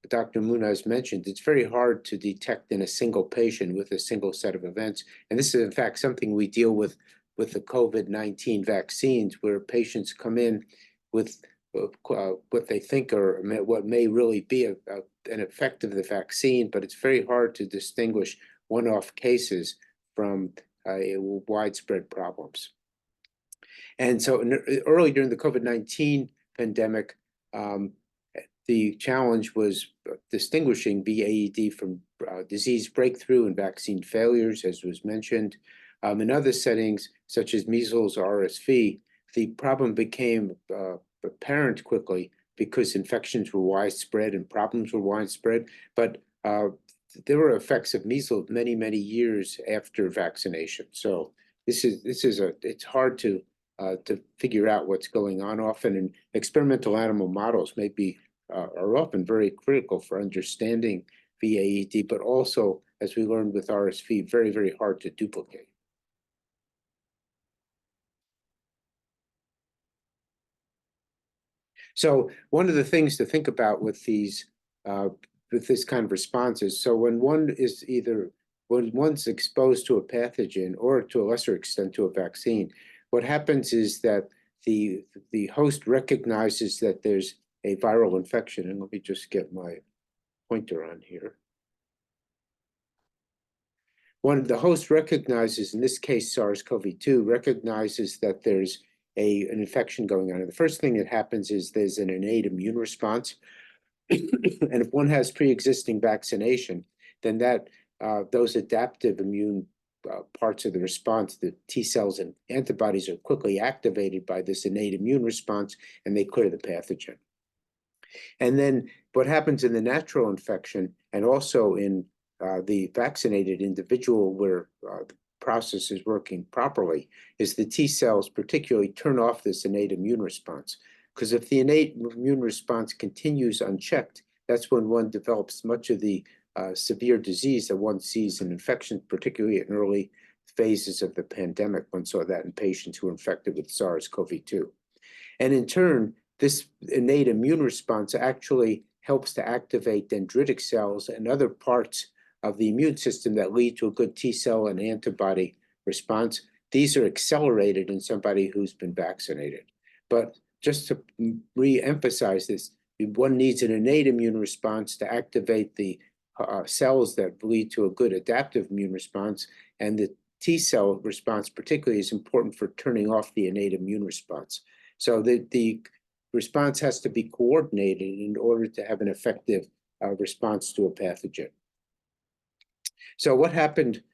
Dr. Munoz mentioned, it's very hard to detect in a single patient with a single set of events. And this is, in fact, something we deal with the COVID-19 vaccines, where patients come in with what they think are what may really be an effect of the vaccine, but it's very hard to distinguish one-off cases from widespread problems. And so early during the COVID-19 pandemic, the challenge was distinguishing VAED from disease breakthrough and vaccine failures, as was mentioned. In other settings, such as measles or RSV, the problem became apparent quickly because infections were widespread and problems were widespread, but there were effects of measles many, many years after vaccination. So it's hard to figure out what's going on. Often in experimental animal models are often very critical for understanding VAED, but also, as we learned with RSV, very, very hard to duplicate. So one of the things to think about with this kind of response is, so when one's exposed to a pathogen or to a lesser extent to a vaccine, what happens is that the host recognizes that there's a viral infection. And let me just get my pointer on here. The host recognizes, in this case, SARS-CoV-2, recognizes that there's an infection going on. And the first thing that happens is there's an innate immune response. And if one has pre-existing vaccination, then those adaptive immune parts of the response, the T cells and antibodies, are quickly activated by this innate immune response, and they clear the pathogen. And then what happens in the natural infection and also in the vaccinated individual where the process is working properly is the T cells particularly turn off this innate immune response. Because if the innate immune response continues unchecked, that's when one develops much of the severe disease that one sees in infections, particularly in early phases of the pandemic. One saw that in patients who were infected with SARS-CoV-2. And in turn, this innate immune response actually helps to activate dendritic cells and other parts of the immune system that lead to a good T cell and antibody response. These are accelerated in somebody who's been vaccinated. But just to re-emphasize this, one needs an innate immune response to activate the cells that lead to a good adaptive immune response, and the T cell response particularly is important for turning off the innate immune response. So the response has to be coordinated in order to have an effective response to a pathogen. So what happened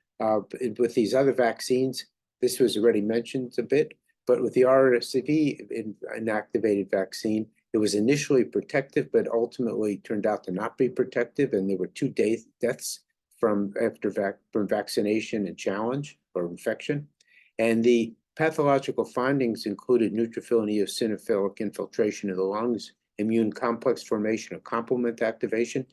with these other vaccines? This was already mentioned a bit, but with the RSV inactivated vaccine, it was initially protective, but ultimately turned out to not be protective, and there were 2 deaths from vaccination and challenge or infection. And the pathological findings included neutrophil and eosinophilic infiltration of the lungs, immune complex formation, and complement activation.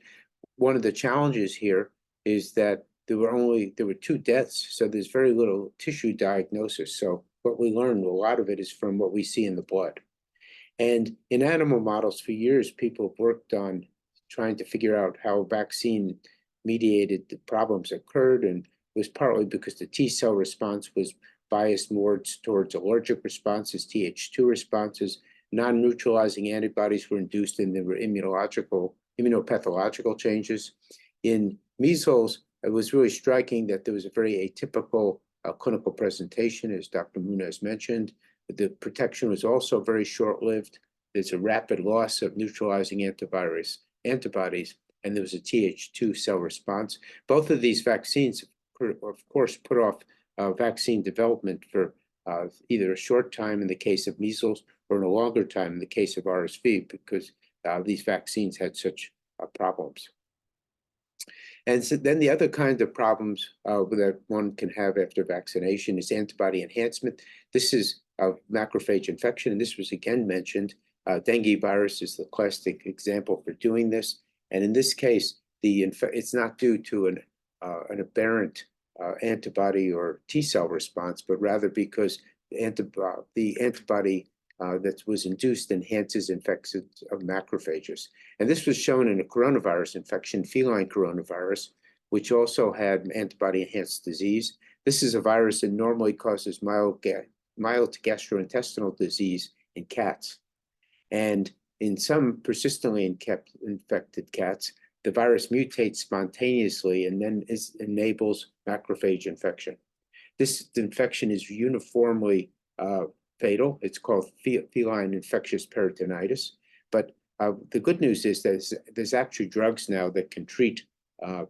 One of the challenges here is that there were 2 deaths, so there's very little tissue diagnosis. So what we learned, a lot of it is from what we see in the blood. And in animal models for years, people have worked on trying to figure out how vaccine-mediated problems occurred, and it was partly because the T cell response was biased more towards allergic responses, Th2 responses. Non-neutralizing antibodies were induced, and there were immunopathological changes. In measles, it was really striking that there was a very atypical clinical presentation, as Dr. Munez mentioned. The protection was also very short-lived. There's a rapid loss of neutralizing antibodies, and there was a Th2 cell response. Both of these vaccines, of course, put off vaccine development for either a short time in the case of measles or in a longer time in the case of RSV, because these vaccines had such problems. And so then the other kind of problems that one can have after vaccination is antibody enhancement. This is a macrophage infection, and this was again mentioned. Dengue virus is the classic example for doing this. And in this case, it's not due to an aberrant antibody or T cell response, but rather because the antibody that was induced enhances infections of macrophages. And this was shown in a coronavirus infection, feline coronavirus, which also had antibody-enhanced disease. This is a virus that normally causes mild gastrointestinal disease in cats. And in some persistently infected cats, the virus mutates spontaneously and then enables macrophage infection. This infection is uniformly fatal. It's called feline infectious peritonitis. But the good news is that there's actually drugs now that can treat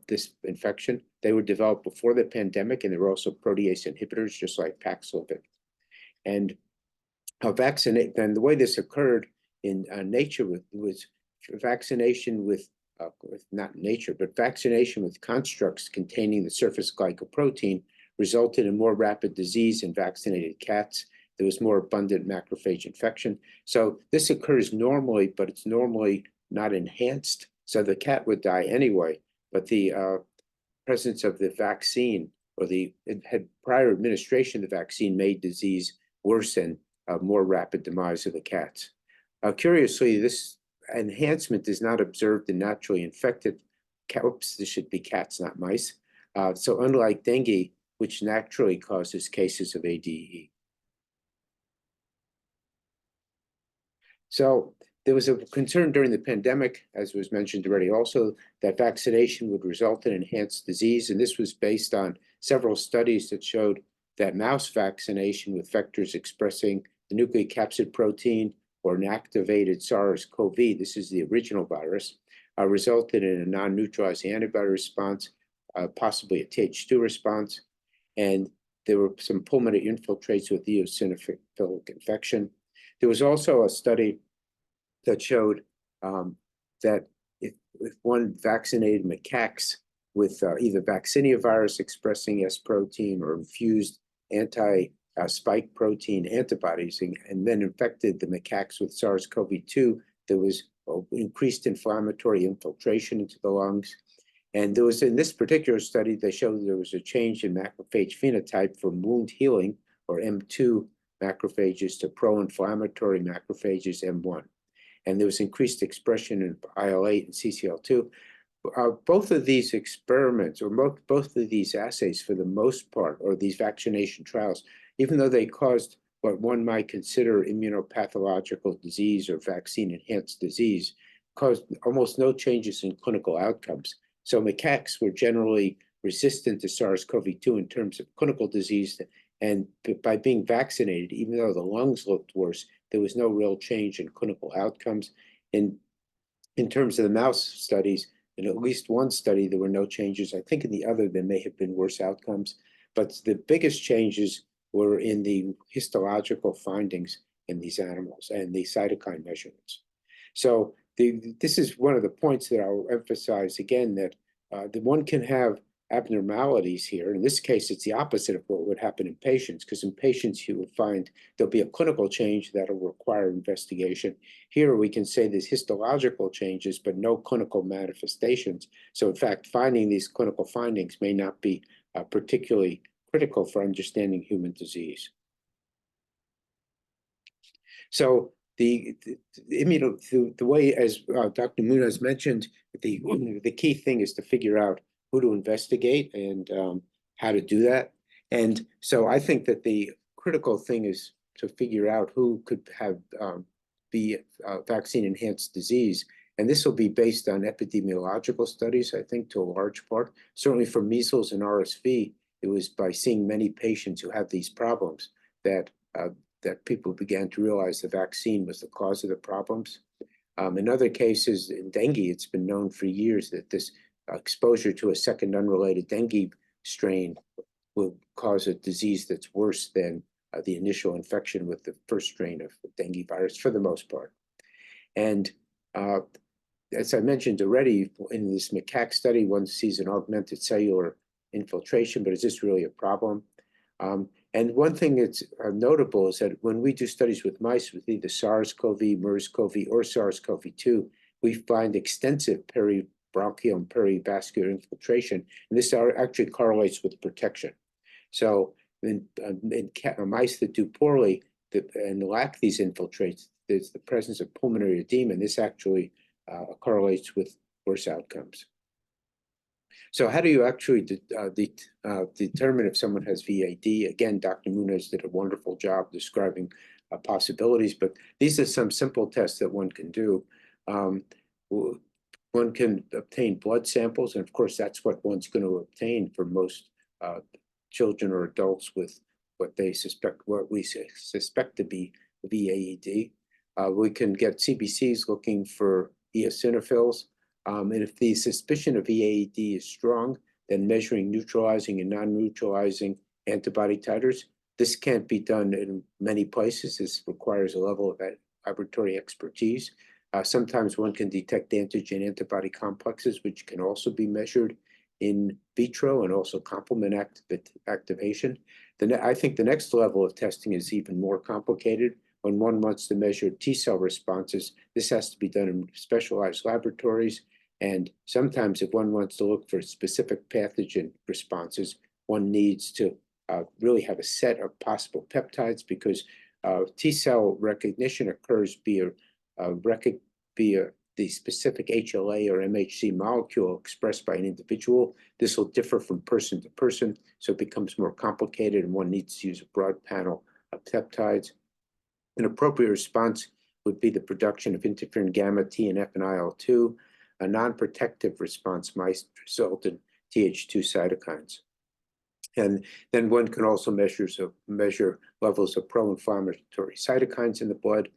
this infection. They were developed before the pandemic, and there were also protease inhibitors, just like Paxlovid. And then the way this occurred in nature was vaccination with not nature, but vaccination with constructs containing the surface glycoprotein resulted in more rapid disease in vaccinated cats. There was more abundant macrophage infection. So this occurs normally, but it's normally not enhanced. So the cat would die anyway, but the presence of the vaccine or prior administration of the vaccine made disease worse and more rapid demise of the cats. Curiously, this enhancement is not observed in naturally infected cats. Oops, this should be cats, not mice. So unlike dengue, which naturally causes cases of ADE. So there was a concern during the pandemic, as was mentioned already also, that vaccination would result in enhanced disease. And this was based on several studies that showed that mouse vaccination with vectors expressing the nucleocapsid protein or an activated SARS-CoV, this is the original virus, resulted in a non-neutralizing antibody response, possibly a Th2 response. And there were some pulmonary infiltrates with eosinophilic infection. There was also a study that showed that if one vaccinated macaques with either vaccinia virus expressing S protein or infused anti-spike protein antibodies and then infected the macaques with SARS-CoV-2, there was increased inflammatory infiltration into the lungs. And there was, in this particular study, they showed there was a change in macrophage phenotype from wound healing, or M2 macrophages, to pro-inflammatory macrophages, M1. And there was increased expression in IL-8 and CCL2. Both of these experiments, or both of these assays for the most part, or these vaccination trials, even though they caused what one might consider immunopathological disease or vaccine-enhanced disease, caused almost no changes in clinical outcomes. So macaques were generally resistant to SARS-CoV-2 in terms of clinical disease, and by being vaccinated, even though the lungs looked worse, there was no real change in clinical outcomes. In terms of the mouse studies, in at least one study, there were no changes. I think in the other, there may have been worse outcomes. But the biggest changes were in the histological findings in these animals and the cytokine measurements. So this is one of the points that I'll emphasize again, that the one can have abnormalities here. In this case, it's the opposite of what would happen in patients, because in patients, you would find there'll be a clinical change that'll require investigation. Here, we can say there's histological changes, but no clinical manifestations. So in fact, finding these clinical findings may not be particularly critical for understanding human disease. So the way, as Dr. Munoz mentioned, the key thing is to figure out who to investigate and how to do that. And so I think that the critical thing is to figure out who could have be vaccine-enhanced disease. And this will be based on epidemiological studies, I think, to a large part. Certainly for measles and RSV, it was by seeing many patients who have these problems that people began to realize the vaccine was the cause of the problems. In other cases, in dengue, it's been known for years that this exposure to a second unrelated dengue strain will cause a disease that's worse than the initial infection with the first strain of the dengue virus for the most part. And as I mentioned already, in this macaque study, one sees an augmented cellular infiltration, but is this really a problem? And one thing that's notable is that when we do studies with mice with either SARS-CoV, MERS-CoV, or SARS-CoV-2, we find extensive peribronchial and perivascular infiltration, and this actually correlates with protection. So in mice that do poorly and lack these infiltrates, there's the presence of pulmonary edema, and this actually correlates with worse outcomes. So how do you actually determine if someone has VAD? Again, Dr. Munoz did a wonderful job describing possibilities, but these are some simple tests that one can do. One can obtain blood samples, and of course, that's what one's going to obtain for most children or adults with what we suspect to be VAD. We can get CBCs looking for eosinophils. And if the suspicion of VAD is strong, then measuring neutralizing and non-neutralizing antibody titers. This can't be done in many places. This requires a level of laboratory expertise. Sometimes one can detect antigen antibody complexes, which can also be measured in vitro and also complement activation. Then I think the next level of testing is even more complicated. When one wants to measure T-cell responses, this has to be done in specialized laboratories. And sometimes if one wants to look for specific pathogen responses, one needs to really have a set of possible peptides, because T-cell recognition occurs via the specific HLA or MHC molecule expressed by an individual. This will differ from person to person, so it becomes more complicated, and one needs to use a broad panel of peptides. An appropriate response would be the production of interferon gamma, TNF, and IL-2. A non-protective response might result in Th2 cytokines. And then one can also measure levels of pro-inflammatory cytokines in the blood.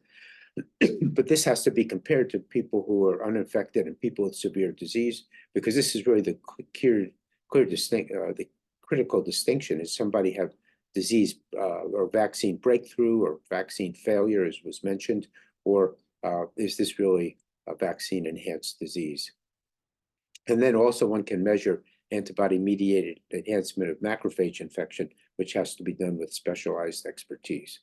But this has to be compared to people who are uninfected and people with severe disease, because this is really the the critical distinction. Is somebody have disease or vaccine breakthrough or vaccine failure, as was mentioned, or is this really a vaccine-enhanced disease? And then also one can measure antibody-mediated enhancement of macrophage infection, which has to be done with specialized expertise.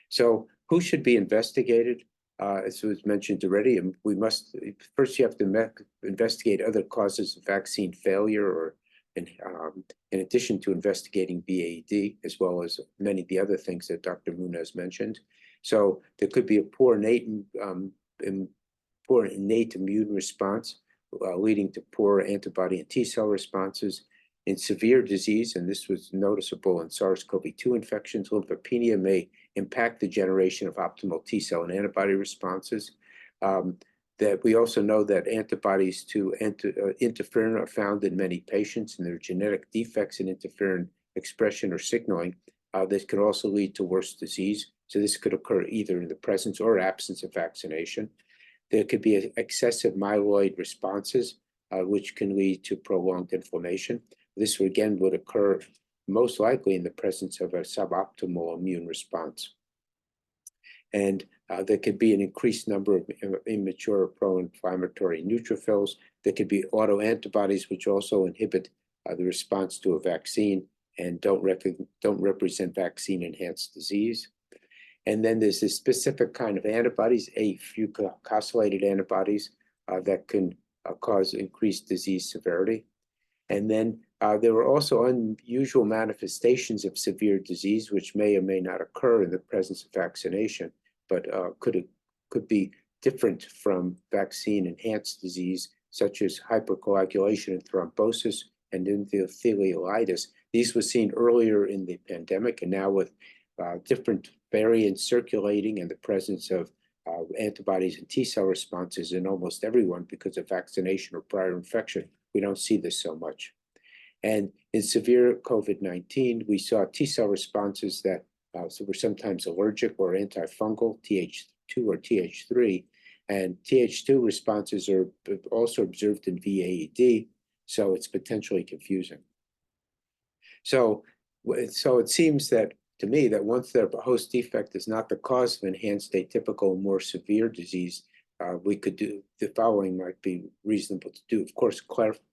So who should be investigated? As was mentioned already, and we must, first you have to investigate other causes of vaccine failure, or in addition to investigating VAD, as well as many of the other things that Dr. Munoz mentioned. So there could be a poor innate immune response, leading to poor antibody and T-cell responses. In severe disease, and this was noticeable in SARS-CoV-2 infections, lymphopenia may impact the generation of optimal T-cell and antibody responses. That we also know that antibodies to interferon are found in many patients, and there are genetic defects in interferon expression or signaling that could also lead to worse disease. So this could occur either in the presence or absence of vaccination. There could be excessive myeloid responses, which can lead to prolonged inflammation. This again would occur most likely in the presence of a suboptimal immune response. And there could be an increased number of immature pro-inflammatory neutrophils. There could be autoantibodies, which also inhibit the response to a vaccine and don't represent vaccine-enhanced disease. And then there's this specific kind of antibodies, afucosylated antibodies, that can cause increased disease severity. And then there were also unusual manifestations of severe disease, which may or may not occur in the presence of vaccination, but could be different from vaccine-enhanced disease, such as hypercoagulation and thrombosis and endotheliolitis. These were seen earlier in the pandemic, and now with different variants circulating and the presence of antibodies and T-cell responses in almost everyone because of vaccination or prior infection, we don't see this so much. And in severe COVID-19, we saw T-cell responses that were sometimes allergic or antifungal, Th2 or Th3, and Th2 responses are also observed in VAED, so it's potentially confusing. So it seems that, to me, that once the host defect is not the cause of enhanced atypical more severe disease, we could do the following might be reasonable to do. Of course,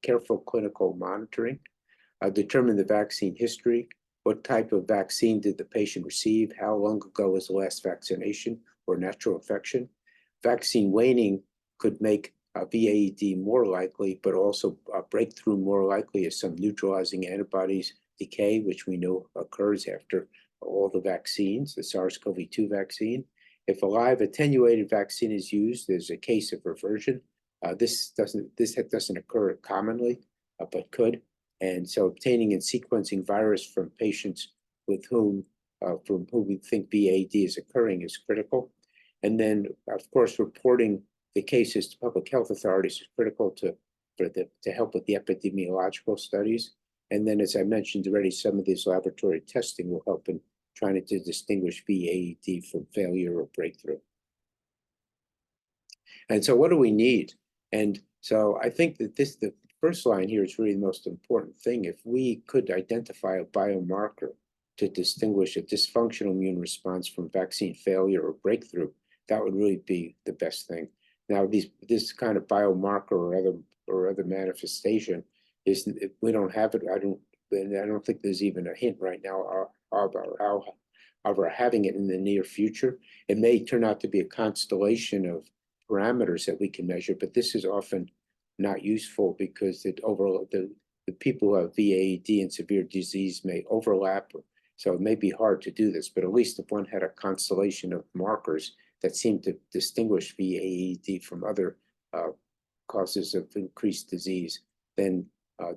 careful clinical monitoring, determine the vaccine history, what type of vaccine did the patient receive, how long ago was the last vaccination or natural infection. Vaccine waning could make VAED more likely, but also breakthrough more likely as some neutralizing antibodies decay, which we know occurs after all the vaccines, the SARS-CoV-2 vaccine. If a live attenuated vaccine is used, there's a case of reversion. This doesn't occur commonly, but could. And so obtaining and sequencing virus from patients with from whom we think VAED is occurring is critical. And then, of course, reporting the cases to public health authorities is critical to help with the epidemiological studies. And then, as I mentioned already, some of this laboratory testing will help in trying to distinguish VAED from failure or breakthrough. And so what do we need? And so I think that the first line here is really the most important thing. If we could identify a biomarker to distinguish a dysfunctional immune response from vaccine failure or breakthrough, that would really be the best thing. Now, this kind of biomarker or other manifestation is, if we don't have it, I don't think there's even a hint right now of our having it in the near future. It may turn out to be a constellation of parameters that we can measure, but this is often not useful because the people who have VAED and severe disease may overlap. So it may be hard to do this, but at least if one had a constellation of markers that seem to distinguish VAED from other causes of increased disease, then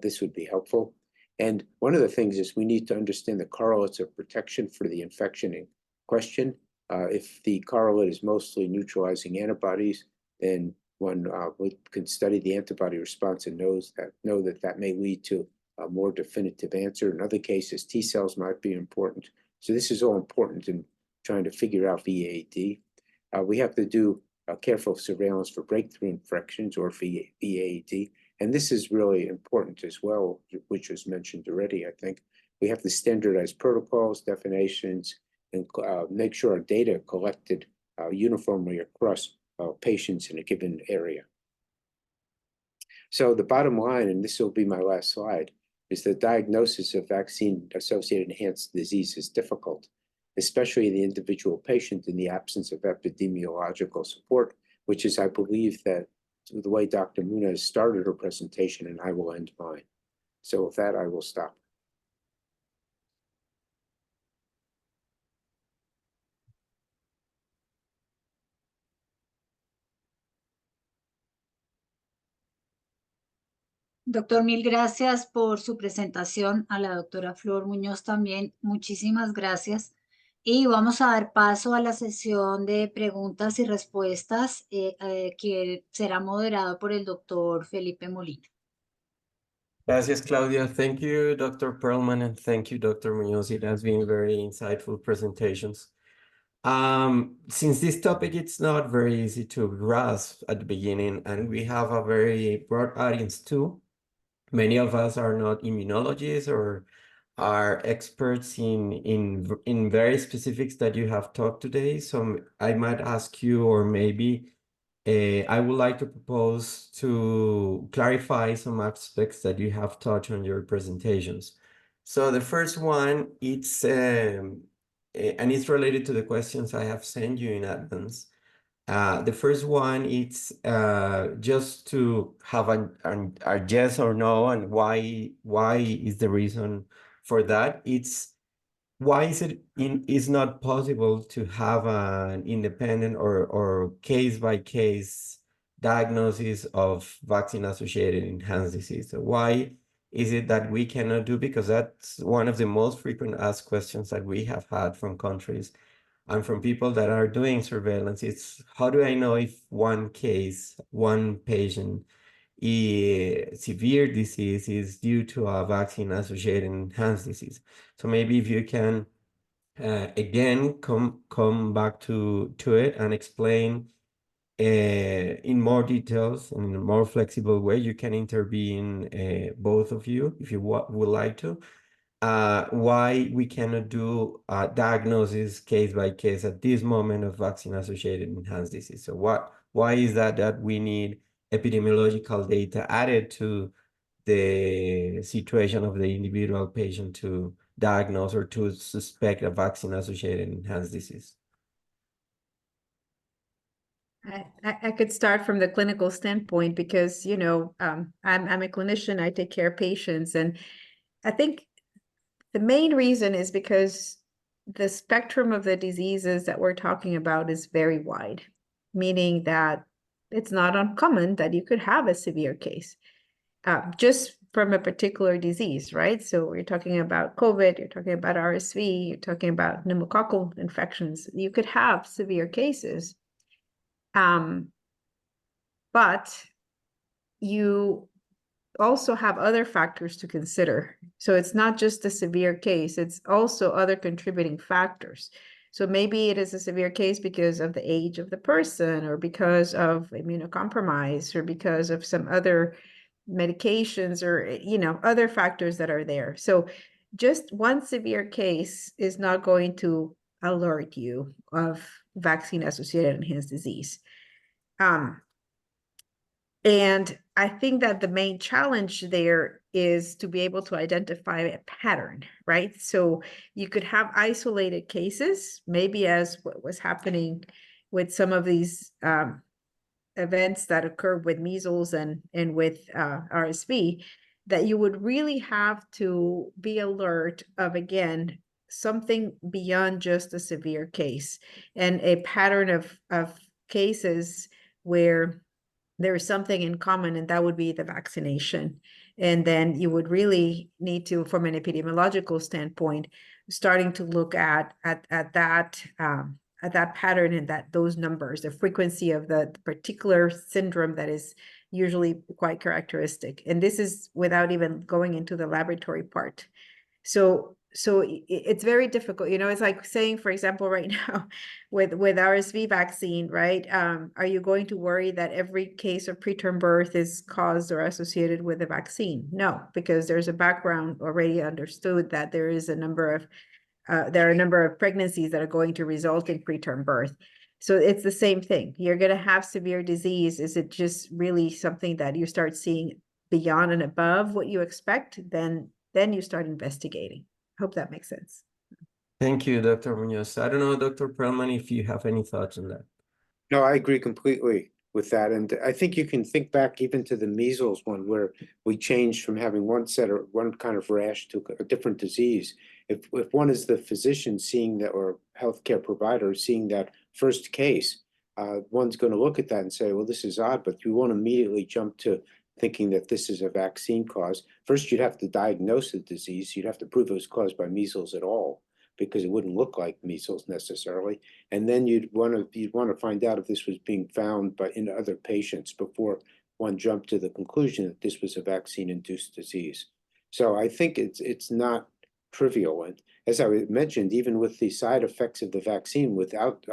this would be helpful. And one of the things is we need to understand the correlates of protection for the infection in question. If the correlate is mostly neutralizing antibodies, then one can study the antibody response and know that may lead to a more definitive answer. In other cases, T cells might be important. So this is all important in trying to figure out VAED. We have to do careful surveillance for breakthrough infections or VAED. And this is really important as well, which was mentioned already, I think. We have to standardize protocols, definitions, and make sure our data are collected uniformly across patients in a given area. So the bottom line, and this will be my last slide, is the diagnosis of vaccine-associated enhanced disease is difficult, especially in the individual patient in the absence of epidemiological support, which is, I believe, that the way Dr. Munez started her presentation, and I will end mine. So with that, I will stop. Doctor, mil gracias por su presentación. A la doctora Flor Muñoz también, muchísimas gracias. Y vamos a dar paso a la sesión de preguntas y respuestas que será moderado por el doctor Felipe Molina. Gracias, Claudia. Thank you, Dr. Perlman, and thank you, Dr. Muñoz. It has been very insightful presentations. Since this topic, it's not very easy to grasp at the beginning, and we have a very broad audience too. Many of us are not immunologists or are experts in very specifics that you have taught today. So I might ask you, or maybe I would like to propose to clarify some aspects that you have touched on your presentations. So the first one, it's and it's related to the questions I have sent you in advance. The first one, it's just to have a yes or no, and why is the reason for that? It's why is not possible to have an independent or case-by-case diagnosis of vaccine-associated enhanced disease? So why is it that we cannot do? Because that's one of the most frequent asked questions that we have had from countries and from people that are doing surveillance. It's how do I know if one case, one patient, severe disease is due to a vaccine-associated enhanced disease? So maybe if you can again come back to it and explain in more details and in a more flexible way. You can intervene, both of you, if you would like to. Why we cannot do a diagnosis case by case at this moment of vaccine-associated enhanced disease. So why is that we need epidemiological data added to the situation of the individual patient to diagnose or to suspect a vaccine-associated enhanced disease? I could start from the clinical standpoint because, you know, I'm a clinician, I take care of patients, and I think the main reason is because the spectrum of the diseases that we're talking about is very wide, meaning that it's not uncommon that you could have a severe case just from a particular disease, right? So we're talking about COVID, you're talking about RSV, you're talking about pneumococcal infections. You could have severe cases. But you also have other factors to consider. So it's not just a severe case, it's also other contributing factors. So maybe it is a severe case because of the age of the person, or because of immunocompromise, or because of some other medications, or, you know, other factors that are there. So just one severe case is not going to alert you of vaccine-associated enhanced disease. And I think that the main challenge there is to be able to identify a pattern, right? So you could have isolated cases, maybe as what was happening with some of these events that occur with measles and with RSV, that you would really have to be alert of, again, something beyond just a severe case, and a pattern of cases where there is something in common, and that would be the vaccination. And then you would really need to, from an epidemiological standpoint, starting to look at that pattern and those numbers, the frequency of the particular syndrome that is usually quite characteristic. And this is without even going into the laboratory part. So it's very difficult. You know, it's like saying, for example, right now with RSV vaccine, right? Are you going to worry that every case of preterm birth is caused or associated with the vaccine? No, because there's a background already understood that there is a number of pregnancies that are going to result in preterm birth. So it's the same thing. You're going to have severe disease. Is it just really something that you start seeing beyond and above what you expect? Then you start investigating. Hope that makes sense. Thank you, Dr. Munoz. I don't know, Dr. Perlman, if you have any thoughts on that. No, I agree completely with that. And I think you can think back even to the measles one, where we changed from having one kind of rash to a different disease. If one is the physician seeing that, or healthcare provider seeing that first case, one's going to look at that and say, well, this is odd, but you won't immediately jump to thinking that this is a vaccine cause. First, you'd have to diagnose the disease. You'd have to prove it was caused by measles at all, because it wouldn't look like measles necessarily. And then you'd want to find out if this was being found in other patients before one jumped to the conclusion that this was a vaccine-induced disease. So I think it's not trivial. And as I mentioned, even with the side effects of the vaccine without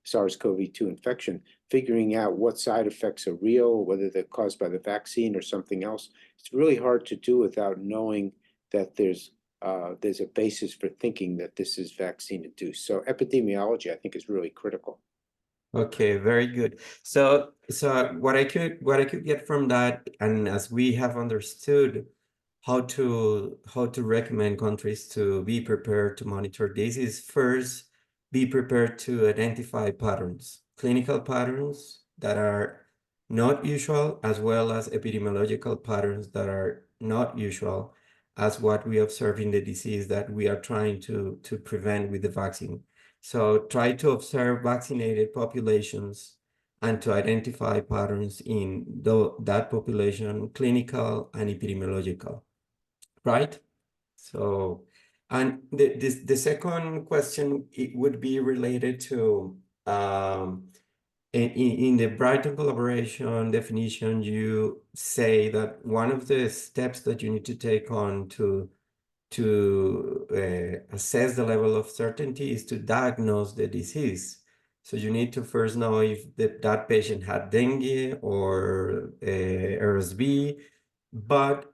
SARS-CoV-2 infection, figuring out what side effects are real, whether they're caused by the vaccine or something else, it's really hard to do without knowing that there's a basis for thinking that this is vaccine-induced. So epidemiology, I think, is really critical. Okay, very good. So what I could get from that, and as we have understood how to recommend countries to be prepared to monitor this, is first be prepared to identify patterns, clinical patterns that are not usual, as well as epidemiological patterns that are not usual, as what we observe in the disease that we are trying to prevent with the vaccine. So try to observe vaccinated populations and to identify patterns in that population, clinical and epidemiological, right? So, and the second question, it would be related to in the Brighton collaboration definition, you say that one of the steps that you need to take on to assess the level of certainty is to diagnose the disease. So you need to first know if that patient had dengue or RSV, but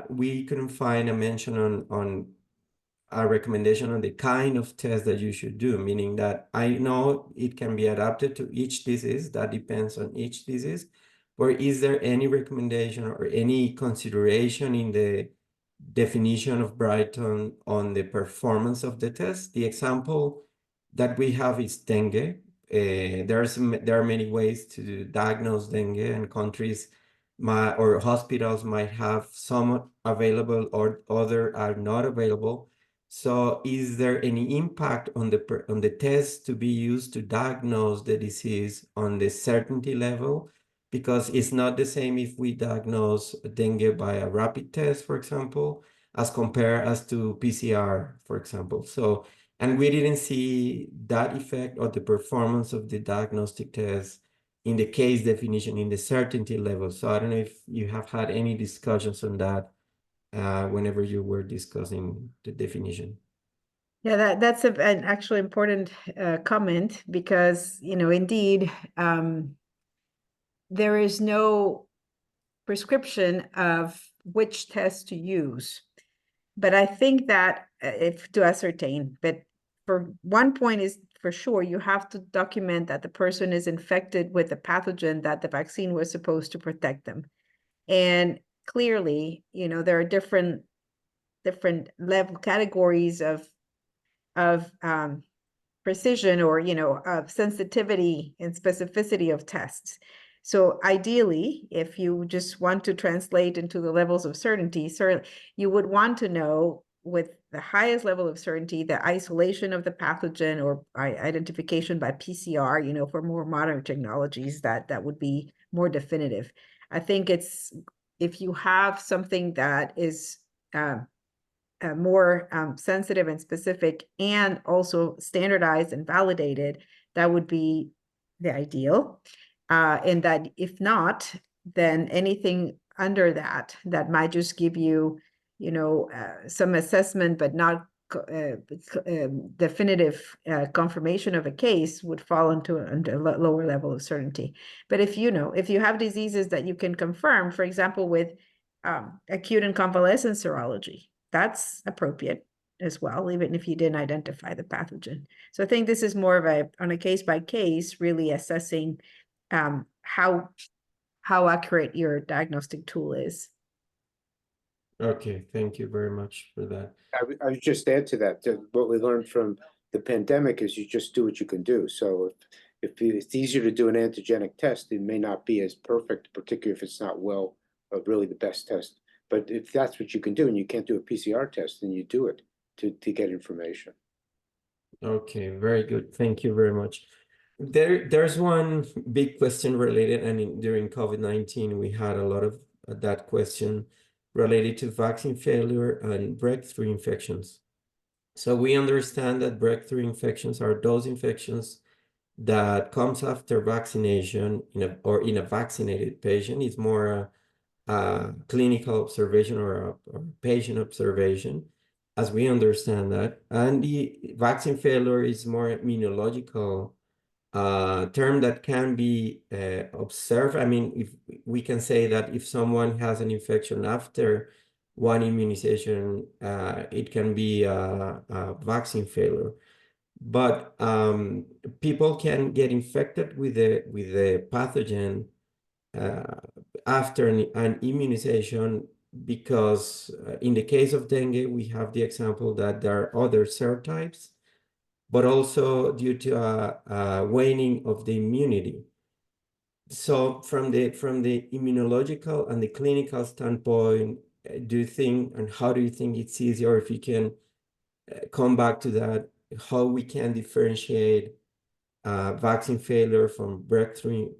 we couldn't find a mention on a recommendation on the kind of test that you should do, meaning that I know it can be adapted to each disease, that depends on each disease, or is there any recommendation or any consideration in the definition of Brighton on the performance of the test? The example that we have is dengue. There are many ways to diagnose dengue, and countries or hospitals might have some available or other are not available. So is there any impact on the test to be used to diagnose the disease on the certainty level? Because it's not the same if we diagnose dengue by a rapid test, for example, as compared as to PCR, for example. So, and we didn't see that effect of the performance of the diagnostic test in the case definition in the certainty level. So I don't know if you have had any discussions on that whenever you were discussing the definition. Yeah, that's an actually important comment, because, indeed, there is no prescription of which test to use. But I think that if to ascertain, but for one point is for sure, you have to document that the person is infected with the pathogen that the vaccine was supposed to protect them. And clearly, there are different level categories of precision, or of sensitivity and specificity of tests. So ideally, if you just want to translate into the levels of certainty, certainly you would want to know with the highest level of certainty the isolation of the pathogen, or identification by PCR, for more modern technologies that would be more definitive. I think it's, if you have something that is more sensitive and specific, and also standardized and validated, that would be the ideal. And that if not, then anything under that might just give you, some assessment, but not definitive confirmation of a case, would fall into a lower level of certainty. But if you have diseases that you can confirm, for example, with acute and convalescent serology, that's appropriate as well, even if you didn't identify the pathogen. So I think this is more of on a case by case, really assessing how accurate your diagnostic tool is. Okay, thank you very much for that. I would just add to that, what we learned from the pandemic is you just do what you can do. So if it's easier to do an antigenic test, it may not be as perfect, particularly if it's not really the best test. But if that's what you can do and you can't do a PCR test, then you do it to get information. Okay, very good. Thank you very much. There's one big question related, and during COVID-19, we had a lot of that question related to vaccine failure and breakthrough infections. So we understand that breakthrough infections are those infections that comes after vaccination in a vaccinated patient. It's more a clinical observation or a patient observation, as we understand that. And the vaccine failure is more immunological term that can be observed. I mean, if we can say that if someone has an infection after one immunization, it can be a vaccine failure. but people can get infected with the pathogen after an immunization, because in the case of dengue, we have the example that there are other serotypes, but also due to a waning of the immunity. So from the immunological and the clinical standpoint, do you think, and how do you think it's easier, if you can come back to that, how we can differentiate vaccine failure from breakthrough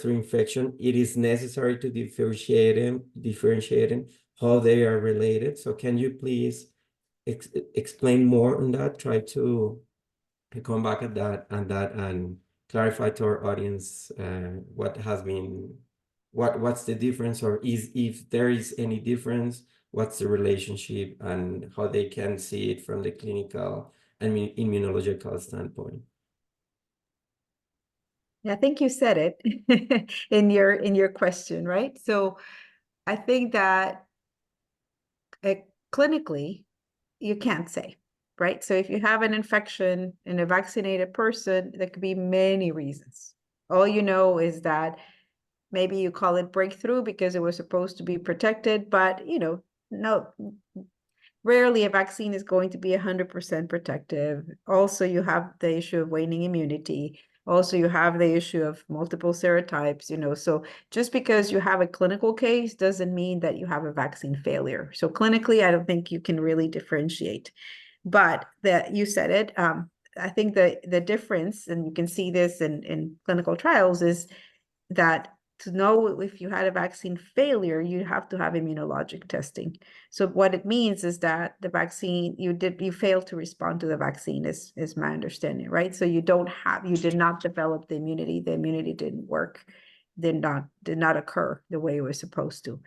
infection? It is necessary to differentiate them, how they are related. So can you please explain more on that? Try to come back at that and clarify to our audience what's the difference, or if there is any difference, what's the relationship, and how they can see it from the clinical and immunological standpoint. Yeah, I think you said it in your question, right? So I think that clinically, you can't say, right? So if you have an infection in a vaccinated person, there could be many reasons. All you know is that maybe you call it breakthrough because it was supposed to be protected, but no, rarely a vaccine is going to be 100% protective. Also, you have the issue of waning immunity. Also, you have the issue of multiple serotypes, so just because you have a clinical case doesn't mean that you have a vaccine failure. So clinically, I don't think you can really differentiate. But you said it, I think the difference, and you can see this in clinical trials, is that to know if you had a vaccine failure, you have to have immunologic testing. So what it means is that the vaccine, you failed to respond to the vaccine, is my understanding, right? So you did not develop the immunity didn't work, did not occur the way it was supposed to.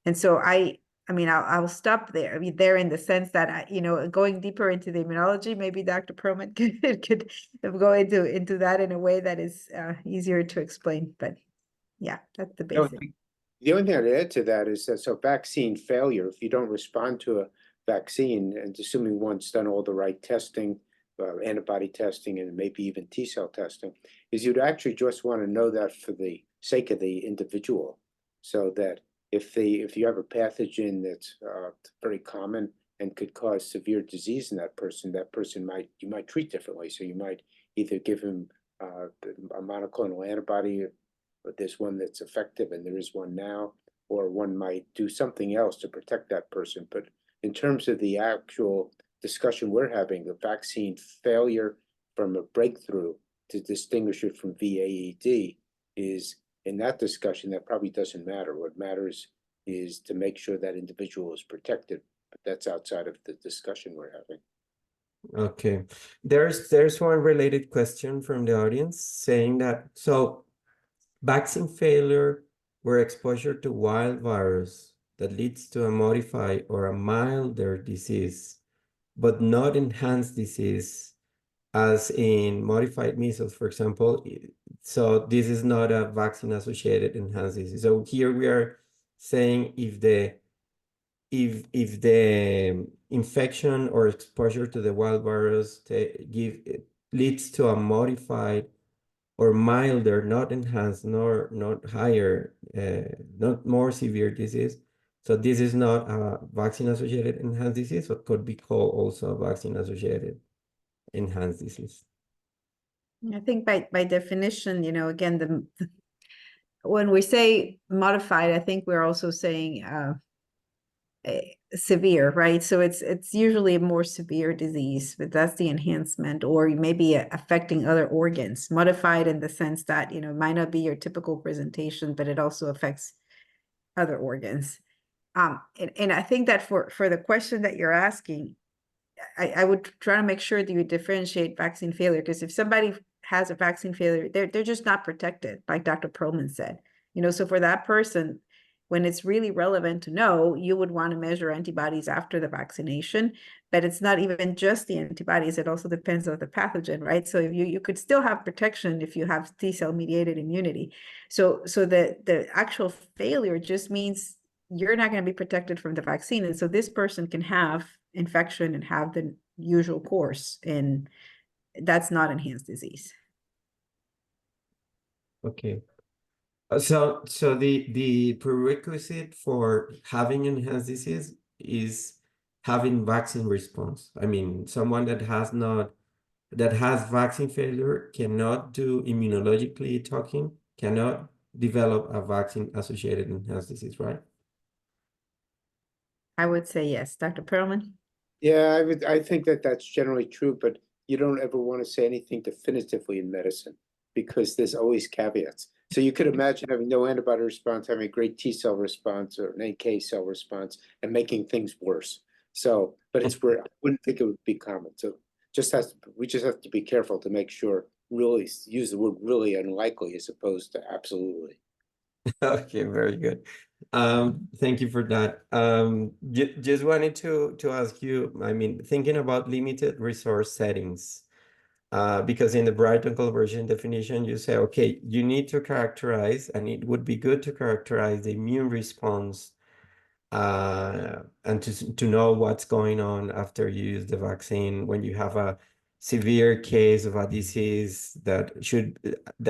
And so I'll stop there. There in the sense that going deeper into the immunology, maybe Dr. Perlman could go into that in a way that is easier to explain. But yeah, that's the basic. The only thing I'd add to that is that, so vaccine failure, if you don't respond to a vaccine, and assuming one's done all the right testing, antibody testing, and maybe even T-cell testing, is you'd actually just want to know that for the sake of the individual, so that if you have a pathogen that's very common and could cause severe disease in that person you might treat differently. So you might either give him a monoclonal antibody, but there's one that's effective and there is one now, or one might do something else to protect that person. But in terms of the actual discussion we're having, the vaccine failure from a breakthrough, to distinguish it from VAED, is, in that discussion, that probably doesn't matter. What matters is to make sure that individual is protected, but that's outside of the discussion we're having. Okay, there's one related question from the audience saying that, so vaccine failure where exposure to wild virus that leads to a modified or a milder disease, but not enhanced disease, as in modified measles, for example. So this is not a vaccine-associated enhanced disease. So here we are saying if the infection or exposure to the wild virus leads to a modified or milder, not enhanced, nor not higher, not more severe disease. So this is not a vaccine-associated enhanced disease, but could be called also a vaccine-associated enhanced disease. I think by definition, again, when we say modified, I think we're also saying severe, right? So it's usually a more severe disease, but that's the enhancement, or maybe affecting other organs. Modified in the sense that it might not be your typical presentation, but it also affects other organs. And I think that for the question that you're asking, I would try to make sure that you differentiate vaccine failure, because if somebody has a vaccine failure, they're just not protected, like Dr. Perlman said. So for that person, when it's really relevant to know, you would want to measure antibodies after the vaccination, but it's not even just the antibodies. It also depends on the pathogen, right? So if you could still have protection if you have T-cell mediated immunity. So the actual failure just means you're not going to be protected from the vaccine. And so this person can have infection and have the usual course in that's not enhanced disease. Okay. So the prerequisite for having enhanced disease is having vaccine response. I mean, someone that has vaccine failure cannot do immunologically talking, cannot develop a vaccine-associated enhanced disease, right? I would say yes. Dr. Perlman? Yeah, I think that that's generally true, but you don't ever want to say anything definitively in medicine because there's always caveats. So you could imagine having no antibody response, having a great T cell response or an NK cell response, and making things worse. So, but it's where I wouldn't think it would be common. So we just have to be careful to make sure, really use the word really unlikely as opposed to absolutely. Okay, very good. Thank you for that. Just wanted to ask you, I mean, thinking about limited resource settings, because in the Brighton conversion definition, you say, okay, you need to characterize, and it would be good to characterize the immune response, and to know what's going on after you use the vaccine when you have a severe case of a disease that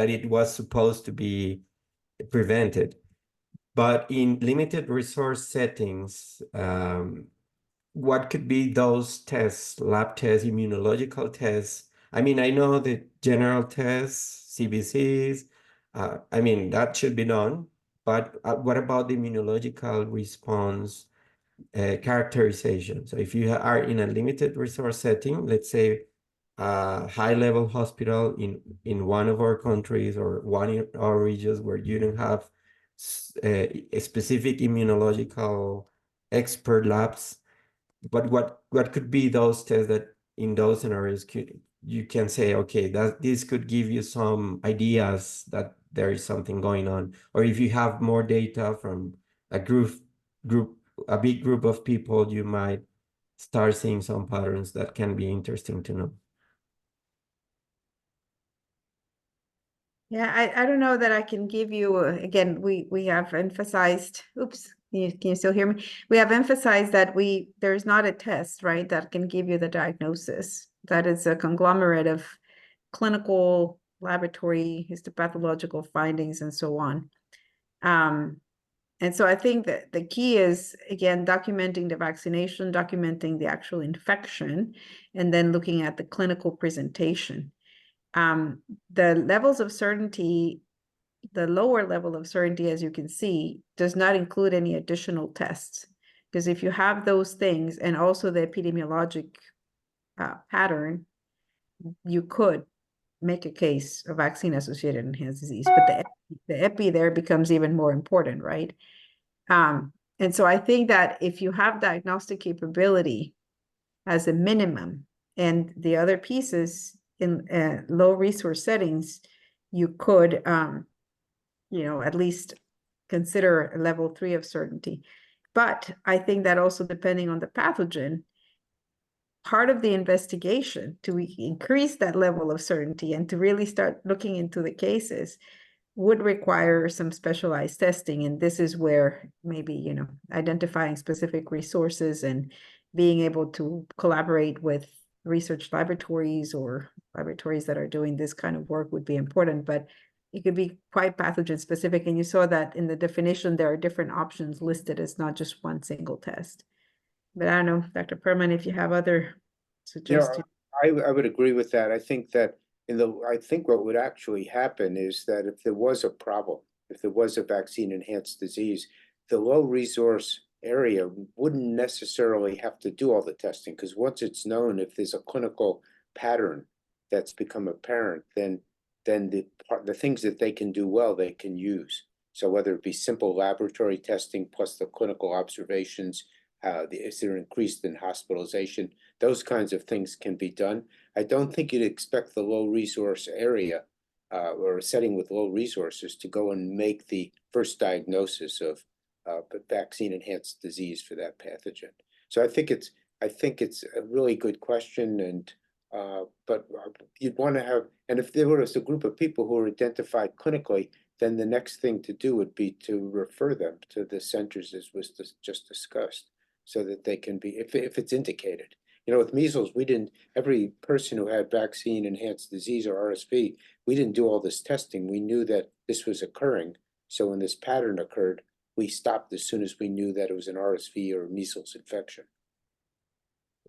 it was supposed to be prevented. But in limited resource settings, what could be those tests, lab tests, immunological tests? I mean, I know the general tests, CBCs, I mean, that should be done, but what about the immunological response characterization? So if you are in a limited resource setting, let's say a high-level hospital in one of our countries or one of our regions where you don't have a specific immunological expert labs, but what could be those tests that in those scenarios you can say, okay, that this could give you some ideas that there is something going on, or if you have more data from a big group of people, you might start seeing some patterns that can be interesting to know. Yeah, I don't know that I can give you, again, we have emphasized, oops, can you still hear me? We have emphasized that there's not a test, right, that can give you the diagnosis. That is a conglomerate of clinical, laboratory, histopathological findings, and so on. And so I think that the key is, again, documenting the vaccination, documenting the actual infection, and then looking at the clinical presentation. The levels of certainty, the lower level of certainty, as you can see, does not include any additional tests. Because if you have those things and also the epidemiologic pattern, you could make a case of vaccine-associated enhanced disease. But the epi there becomes even more important, right? And so I think that if you have diagnostic capability as a minimum, and the other pieces in low resource settings, you could, at least consider a level 3 of certainty. But I think that also depending on the pathogen, part of the investigation to increase that level of certainty and to really start looking into the cases would require some specialized testing. And this is where maybe, identifying specific resources and being able to collaborate with research laboratories or laboratories that are doing this kind of work would be important, but it could be quite pathogen specific. And you saw that in the definition, there are different options listed as not just one single test. But I don't know, Dr. Perlman, if you have other suggestions. I would agree with that. I think that I think what would actually happen is that if there was a problem, if there was a vaccine-enhanced disease, the low resource area wouldn't necessarily have to do all the testing, because once it's known, if there's a clinical pattern that's become apparent, then the things that they can do well, they can use. So whether it be simple laboratory testing plus the clinical observations, is there increased in hospitalization, those kinds of things can be done. I don't think you'd expect the low resource area or a setting with low resources to go and make the first diagnosis of vaccine enhanced disease for that pathogen. So I think it's a really good question, and but you'd want to have, and if there was a group of people who are identified clinically, then the next thing to do would be to refer them to the centers as was just discussed, so that they can be, if it's indicated. You know, with measles, every person who had vaccine-enhanced disease or RSV, we didn't do all this testing. We knew that this was occurring. So when this pattern occurred, we stopped as soon as we knew that it was an RSV or measles infection.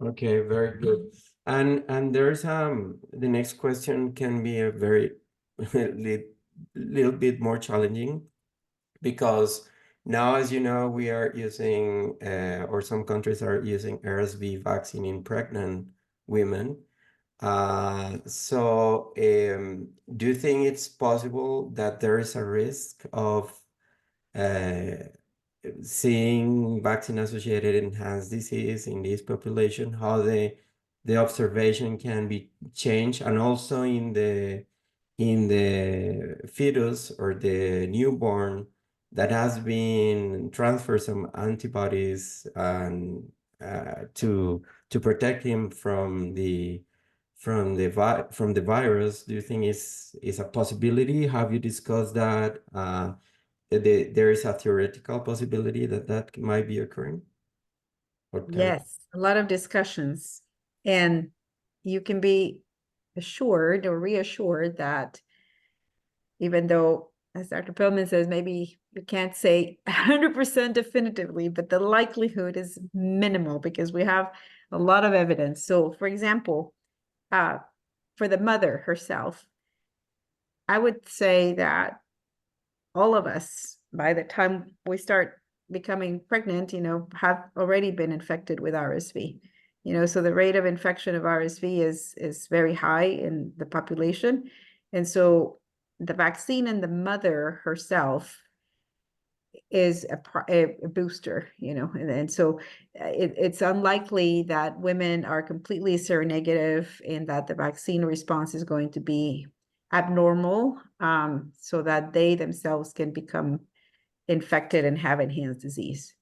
Okay, very good. And there's the next question can be a very little bit more challenging, because now, as you know, we are using or some countries are using RSV vaccine in pregnant women. So do you think it's possible that there is a risk of seeing vaccine-associated enhanced disease in this population, how the observation can be changed, and also in the fetus or the newborn that has been transferred some antibodies and to protect him from the virus? Do you think is a possibility? Have you discussed that? There is a theoretical possibility that that might be occurring? Yes, a lot of discussions. And you can be assured or reassured that even though, as Dr. Perlman says, maybe you can't say 100% definitively, but the likelihood is minimal because we have a lot of evidence. So, for example, for the mother herself, I would say that all of us, by the time we start becoming pregnant, have already been infected with RSV. So the rate of infection of RSV is very high in the population. And so the vaccine in the mother herself is a booster, and so it's unlikely that women are completely seronegative and that the vaccine response is going to be abnormal, so that they themselves can become infected and have enhanced disease.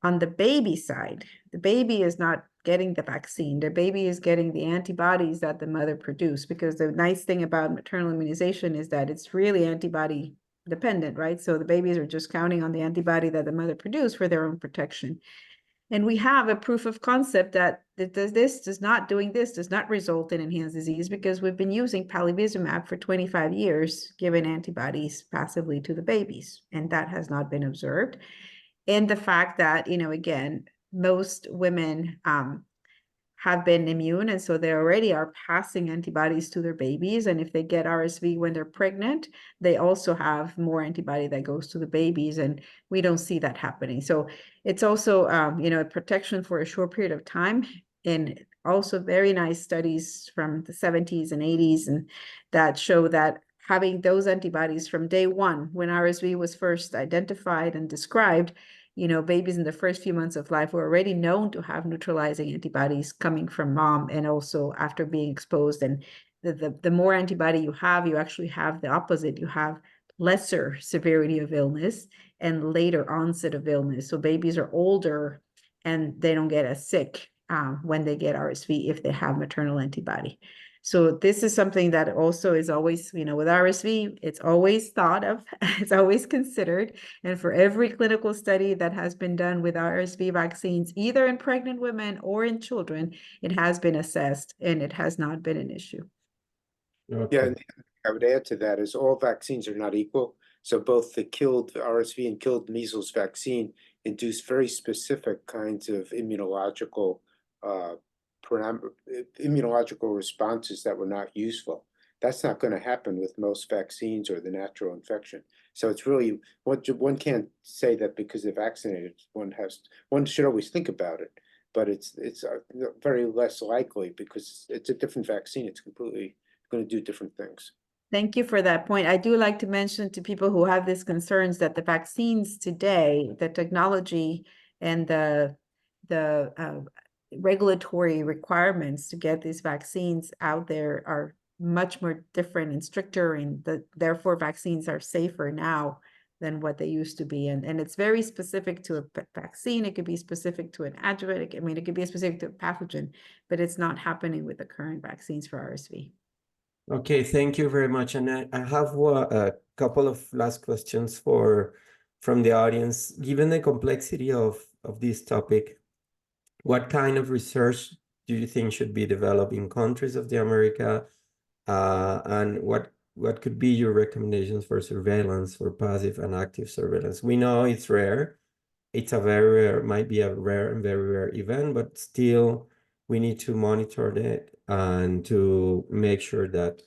On the baby side, the baby is not getting the vaccine. The baby is getting the antibodies that the mother produced, because the nice thing about maternal immunization is that it's really antibody dependent, right? So the babies are just counting on the antibody that the mother produced for their own protection. And we have a proof of concept that doing this does not result in enhanced disease, because we've been using palivizumab for 25 years, giving antibodies passively to the babies, and that has not been observed. And the fact that, again, most women have been immune, and so they already are passing antibodies to their babies. And if they get RSV when they're pregnant, they also have more antibody that goes to the babies, and we don't see that happening. So it's also, a protection for a short period of time, and also very nice studies from the 70s and 80s and that show that having those antibodies from day one, when RSV was first identified and described, babies in the first few months of life were already known to have neutralizing antibodies coming from mom and also after being exposed. And the more antibody you have, you actually have the opposite. You have lesser severity of illness and later onset of illness. So babies are older and they don't get as sick when they get RSV if they have maternal antibody. So this is something that also is always, with RSV, it's always thought of, it's always considered. And for every clinical study that has been done with RSV vaccines, either in pregnant women or in children, it has been assessed and it has not been an issue. Okay. Yeah, and I would add to that is all vaccines are not equal. So both the killed RSV and killed measles vaccine induce very specific kinds of immunological responses that were not useful. That's not going to happen with most vaccines or the natural infection. So it's really, one can't say that because they're vaccinated, one should always think about it, but it's very less likely because it's a different vaccine. It's completely going to do different things. Thank you for that point. I do like to mention to people who have these concerns that the vaccines today, the technology and the regulatory requirements to get these vaccines out there are much more different and stricter, and therefore vaccines are safer now than what they used to be. And it's very specific to a vaccine. It could be specific to an adjuvant. It could be specific to a pathogen, but it's not happening with the current vaccines for RSV. Okay, thank you very much. And I have a couple of last questions from the audience. Given the complexity of this topic, what kind of research do you think should be developed in countries of the America? And what could be your recommendations for surveillance, for passive and active surveillance? We know it's rare. It's a very rare, might be a rare and very rare event, but still we need to monitor it and to make sure that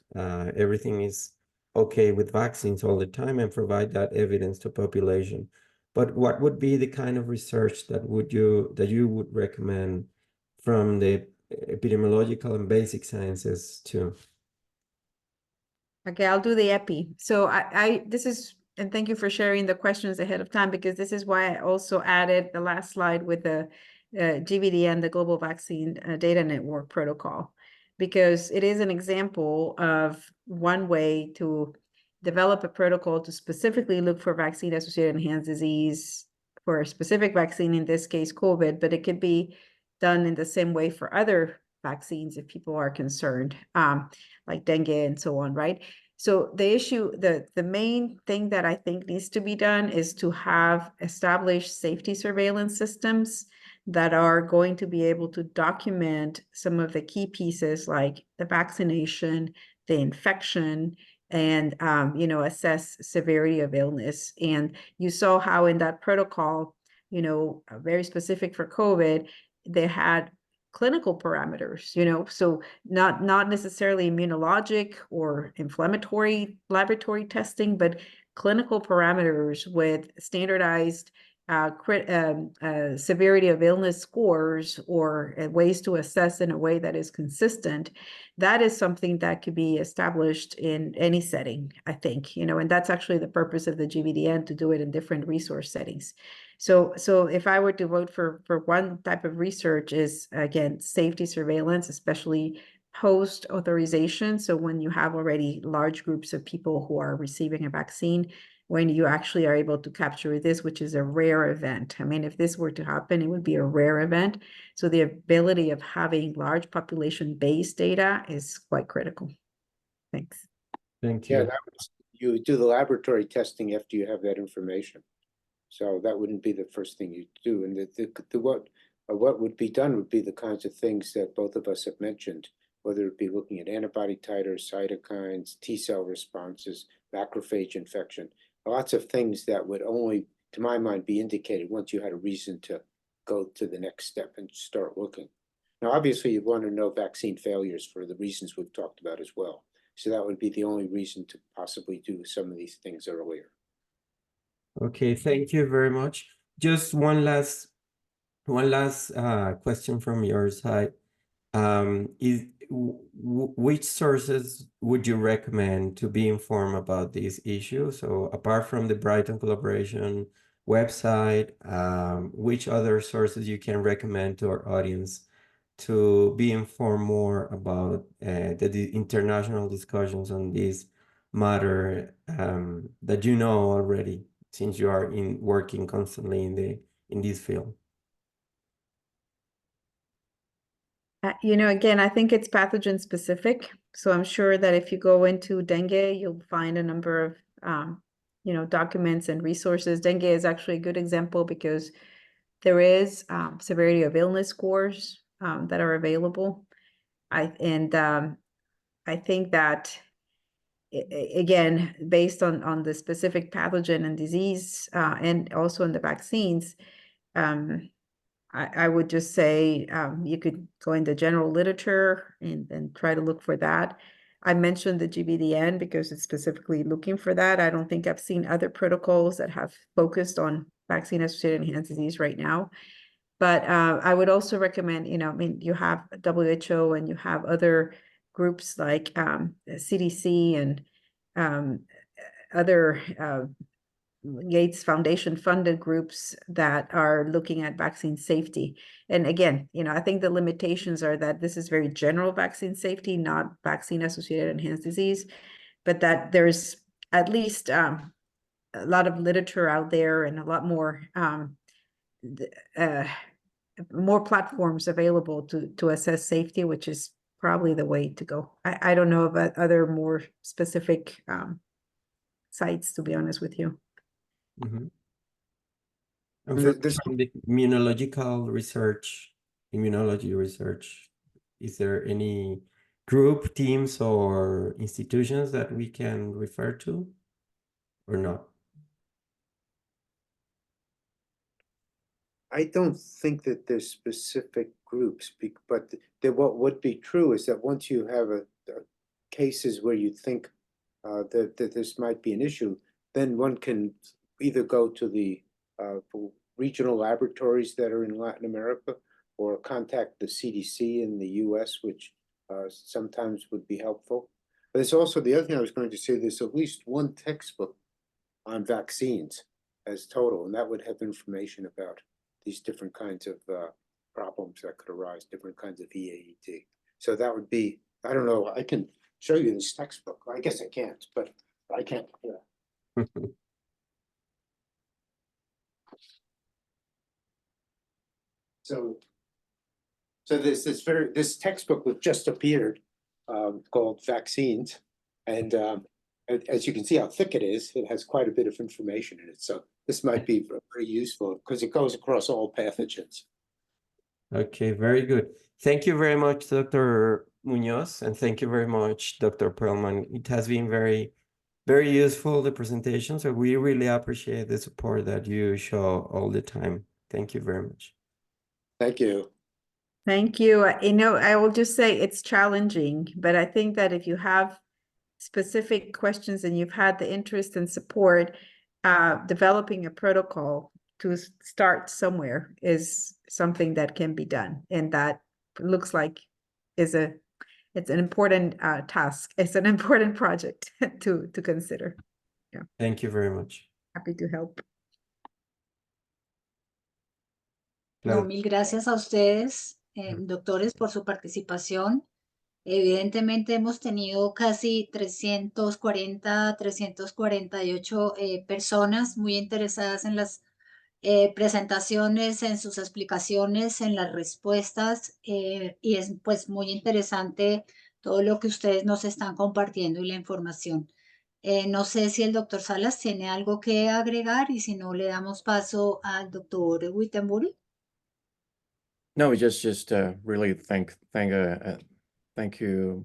everything is okay with vaccines all the time and provide that evidence to population. But what would be the kind of research that you would recommend from the epidemiological and basic sciences too? Okay, I'll do the epi. So and thank you for sharing the questions ahead of time, because this is why I also added the last slide with the GVDN, the Global Vaccine Data Network Protocol, because it is an example of one way to develop a protocol to specifically look for vaccine-associated enhanced disease for a specific vaccine, in this case, COVID, but it could be done in the same way for other vaccines if people are concerned, like dengue and so on, right? So the main thing that I think needs to be done is to have established safety surveillance systems that are going to be able to document some of the key pieces like the vaccination, the infection, and assess severity of illness. And you saw how in that protocol, very specific for COVID, they had clinical parameters, so not necessarily immunologic or inflammatory laboratory testing, but clinical parameters with standardized severity of illness scores or ways to assess in a way that is consistent. That is something that could be established in any setting, I think, and that's actually the purpose of the GVDN, to do it in different resource settings. So if I were to vote for one type of research, is again safety surveillance, especially post authorization. So when you have already large groups of people who are receiving a vaccine, when you actually are able to capture this, which is a rare event. I mean, if this were to happen, it would be a rare event. So the ability of having large population-based data is quite critical. Thanks. Thank you. Yeah, you do the laboratory testing after you have that information. So that wouldn't be the first thing you do. And what would be done would be the kinds of things that both of us have mentioned, whether it be looking at antibody titers, cytokines, T-cell responses, macrophage infection, lots of things that would only, to my mind, be indicated once you had a reason to go to the next step and start looking. Now, obviously, you want to know vaccine failures for the reasons we've talked about as well. So that would be the only reason to possibly do some of these things earlier. Okay, thank you very much. Just one last question from your side. Which sources would you recommend to be informed about this issue? So apart from the Brighton collaboration website, which other sources you can recommend to our audience to be informed more about the international discussions on this matter that you know already, since you are working constantly in this field? Again, I think it's pathogen specific. So I'm sure that if you go into dengue, you'll find a number of, documents and resources. Dengue is actually a good example because there is severity of illness scores that are available. I think that, again, based on the specific pathogen and disease and also in the vaccines, I would just say you could go in the general literature and try to look for that. I mentioned the GVDN because it's specifically looking for that. I don't think I've seen other protocols that have focused on vaccine-associated enhanced disease right now. But I would also recommend, you have WHO and you have other groups like CDC and other Gates Foundation funded groups that are looking at vaccine safety. And again, I think the limitations are that this is very general vaccine safety, not vaccine associated enhanced disease, but that there's at least a lot of literature out there and a lot more platforms available to assess safety, which is probably the way to go. I don't know about other more specific sites, to be honest with you. Mm-hmm. And from the immunology research, Is there any group, teams, or institutions that we can refer to, or not? I don't think that there's specific groups, but what would be true is that once you have cases where you think that this might be an issue, then one can either go to the regional laboratories that are in Latin America, or contact the CDC in the US, which sometimes would be helpful. But there's also the other thing I was going to say, there's at least one textbook on vaccines as total, and that would have information about these different kinds of problems that could arise, different kinds of EAET. So that would be, I don't know, I can show you this textbook. I guess I can't, but I can't. Yeah. So this textbook that just appeared called Vaccines, and as you can see how thick it is, it has quite a bit of information in it. So this might be very useful because it goes across all pathogens. Okay, very good. Thank you very much, Dr. Munoz, and thank you very much, Dr. Perlman. It has been very useful, the presentation, so we really appreciate the support that you show all the time. Thank you very much. Thank you. Thank you. I will just say it's challenging, but I think that if you have specific questions and you've had the interest and support, developing a protocol to start somewhere is something that can be done. And that looks like it's an important task. It's an important project to consider. Yeah. Thank you very much. Happy to help. No, mil gracias a ustedes, doctores, por su participación. Evidentemente hemos tenido casi 348 personas muy interesadas en las presentaciones, en sus explicaciones, en las respuestas, y es pues muy interesante todo lo que ustedes nos están compartiendo y la información. No sé si el doctor Salas tiene algo que agregar, y si no, le damos paso al doctor Wittenbury. No, just really thank you,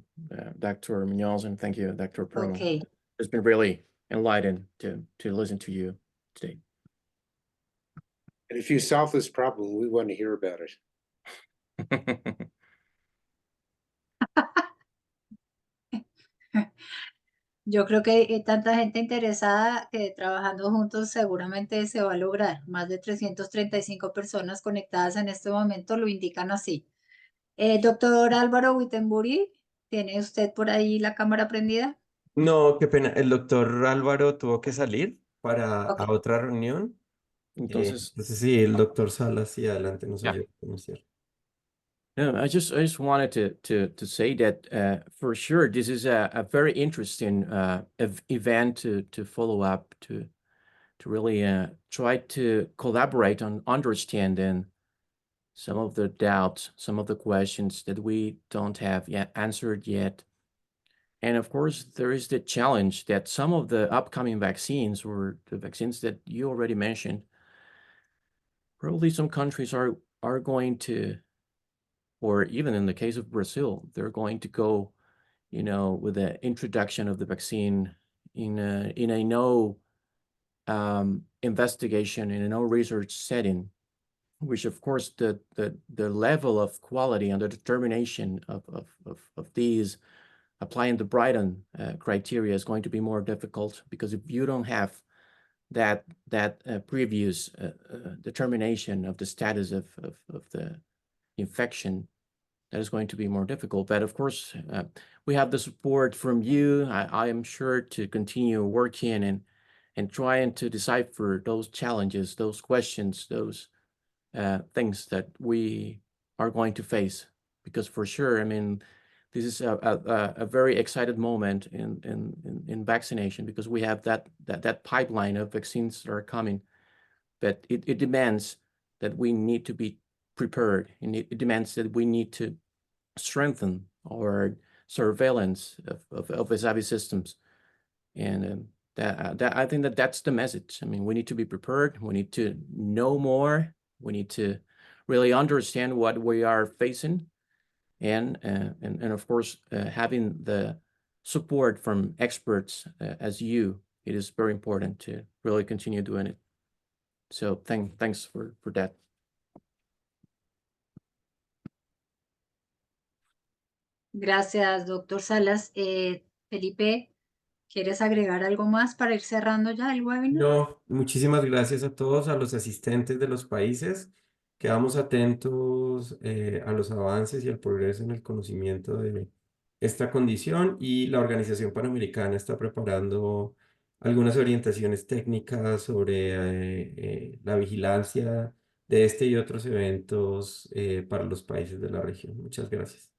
Dr. Munoz, and thank you, Dr. Perlman. Okay. It's been really enlightening to listen to you today. And if you solve this problem, we want to hear about it. Yo creo que hay tanta gente interesada que trabajando juntos seguramente se va a lograr. Más de 335 personas conectadas en este momento lo indican así. Doctor Álvaro Wittenbury, ¿tiene usted por ahí la cámara prendida? No, qué pena. El doctor Álvaro tuvo que salir para Ok. a otra reunión. Entonces, Entonces sí, el doctor Salas sí adelante nos ayuda a conocer. no, I just wanted to say that for sure this is a very interesting event to follow up, to really try to collaborate on understanding some of the doubts, some of the questions that we don't have yet answered yet. And of course, there is the challenge that some of the upcoming vaccines, or the vaccines that you already mentioned, probably some countries are going to, or even in the case of Brazil, they're going to go, with the introduction of the vaccine in a no investigation, in a no research setting, which of course the level of quality and the determination of these applying the Brighton criteria is going to be more difficult, because if you don't have that previous determination of the status of the infection, that is going to be more difficult. But of course, we have the support from you. I am sure to continue working and trying to decipher those challenges, those questions, those things that we are going to face. Because for sure, I mean, this is a very excited moment in vaccination, because we have that pipeline of vaccines that are coming. But it demands that we need to be prepared, and it demands that we need to strengthen our surveillance of ESTRATEGIA systems. And that I think that's the message. I mean, we need to be prepared. We need to know more. We need to really understand what we are facing. and of course, having the support from experts as you, it is very important to really continue doing it. So thanks for that. Gracias, doctor Salas. Felipe, ¿quieres agregar algo más para ir cerrando ya el webinar? No, muchísimas gracias a todos, a los asistentes de los países. Quedamos atentos a los avances y al progreso en el conocimiento de esta condición, y la Organización Panamericana está preparando algunas orientaciones técnicas sobre la vigilancia de este y otros eventos para los países de la región. Muchas gracias.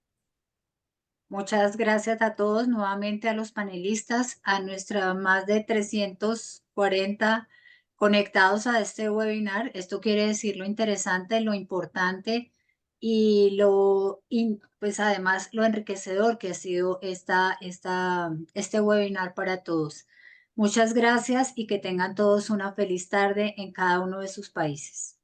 Muchas gracias a todos, nuevamente a los panelistas, a nuestra más de 340 conectados a este webinar. Esto quiere decir lo interesante, lo importante y pues además lo enriquecedor que ha sido este webinar para todos. Muchas gracias y que tengan todos una feliz tarde en cada uno de sus países.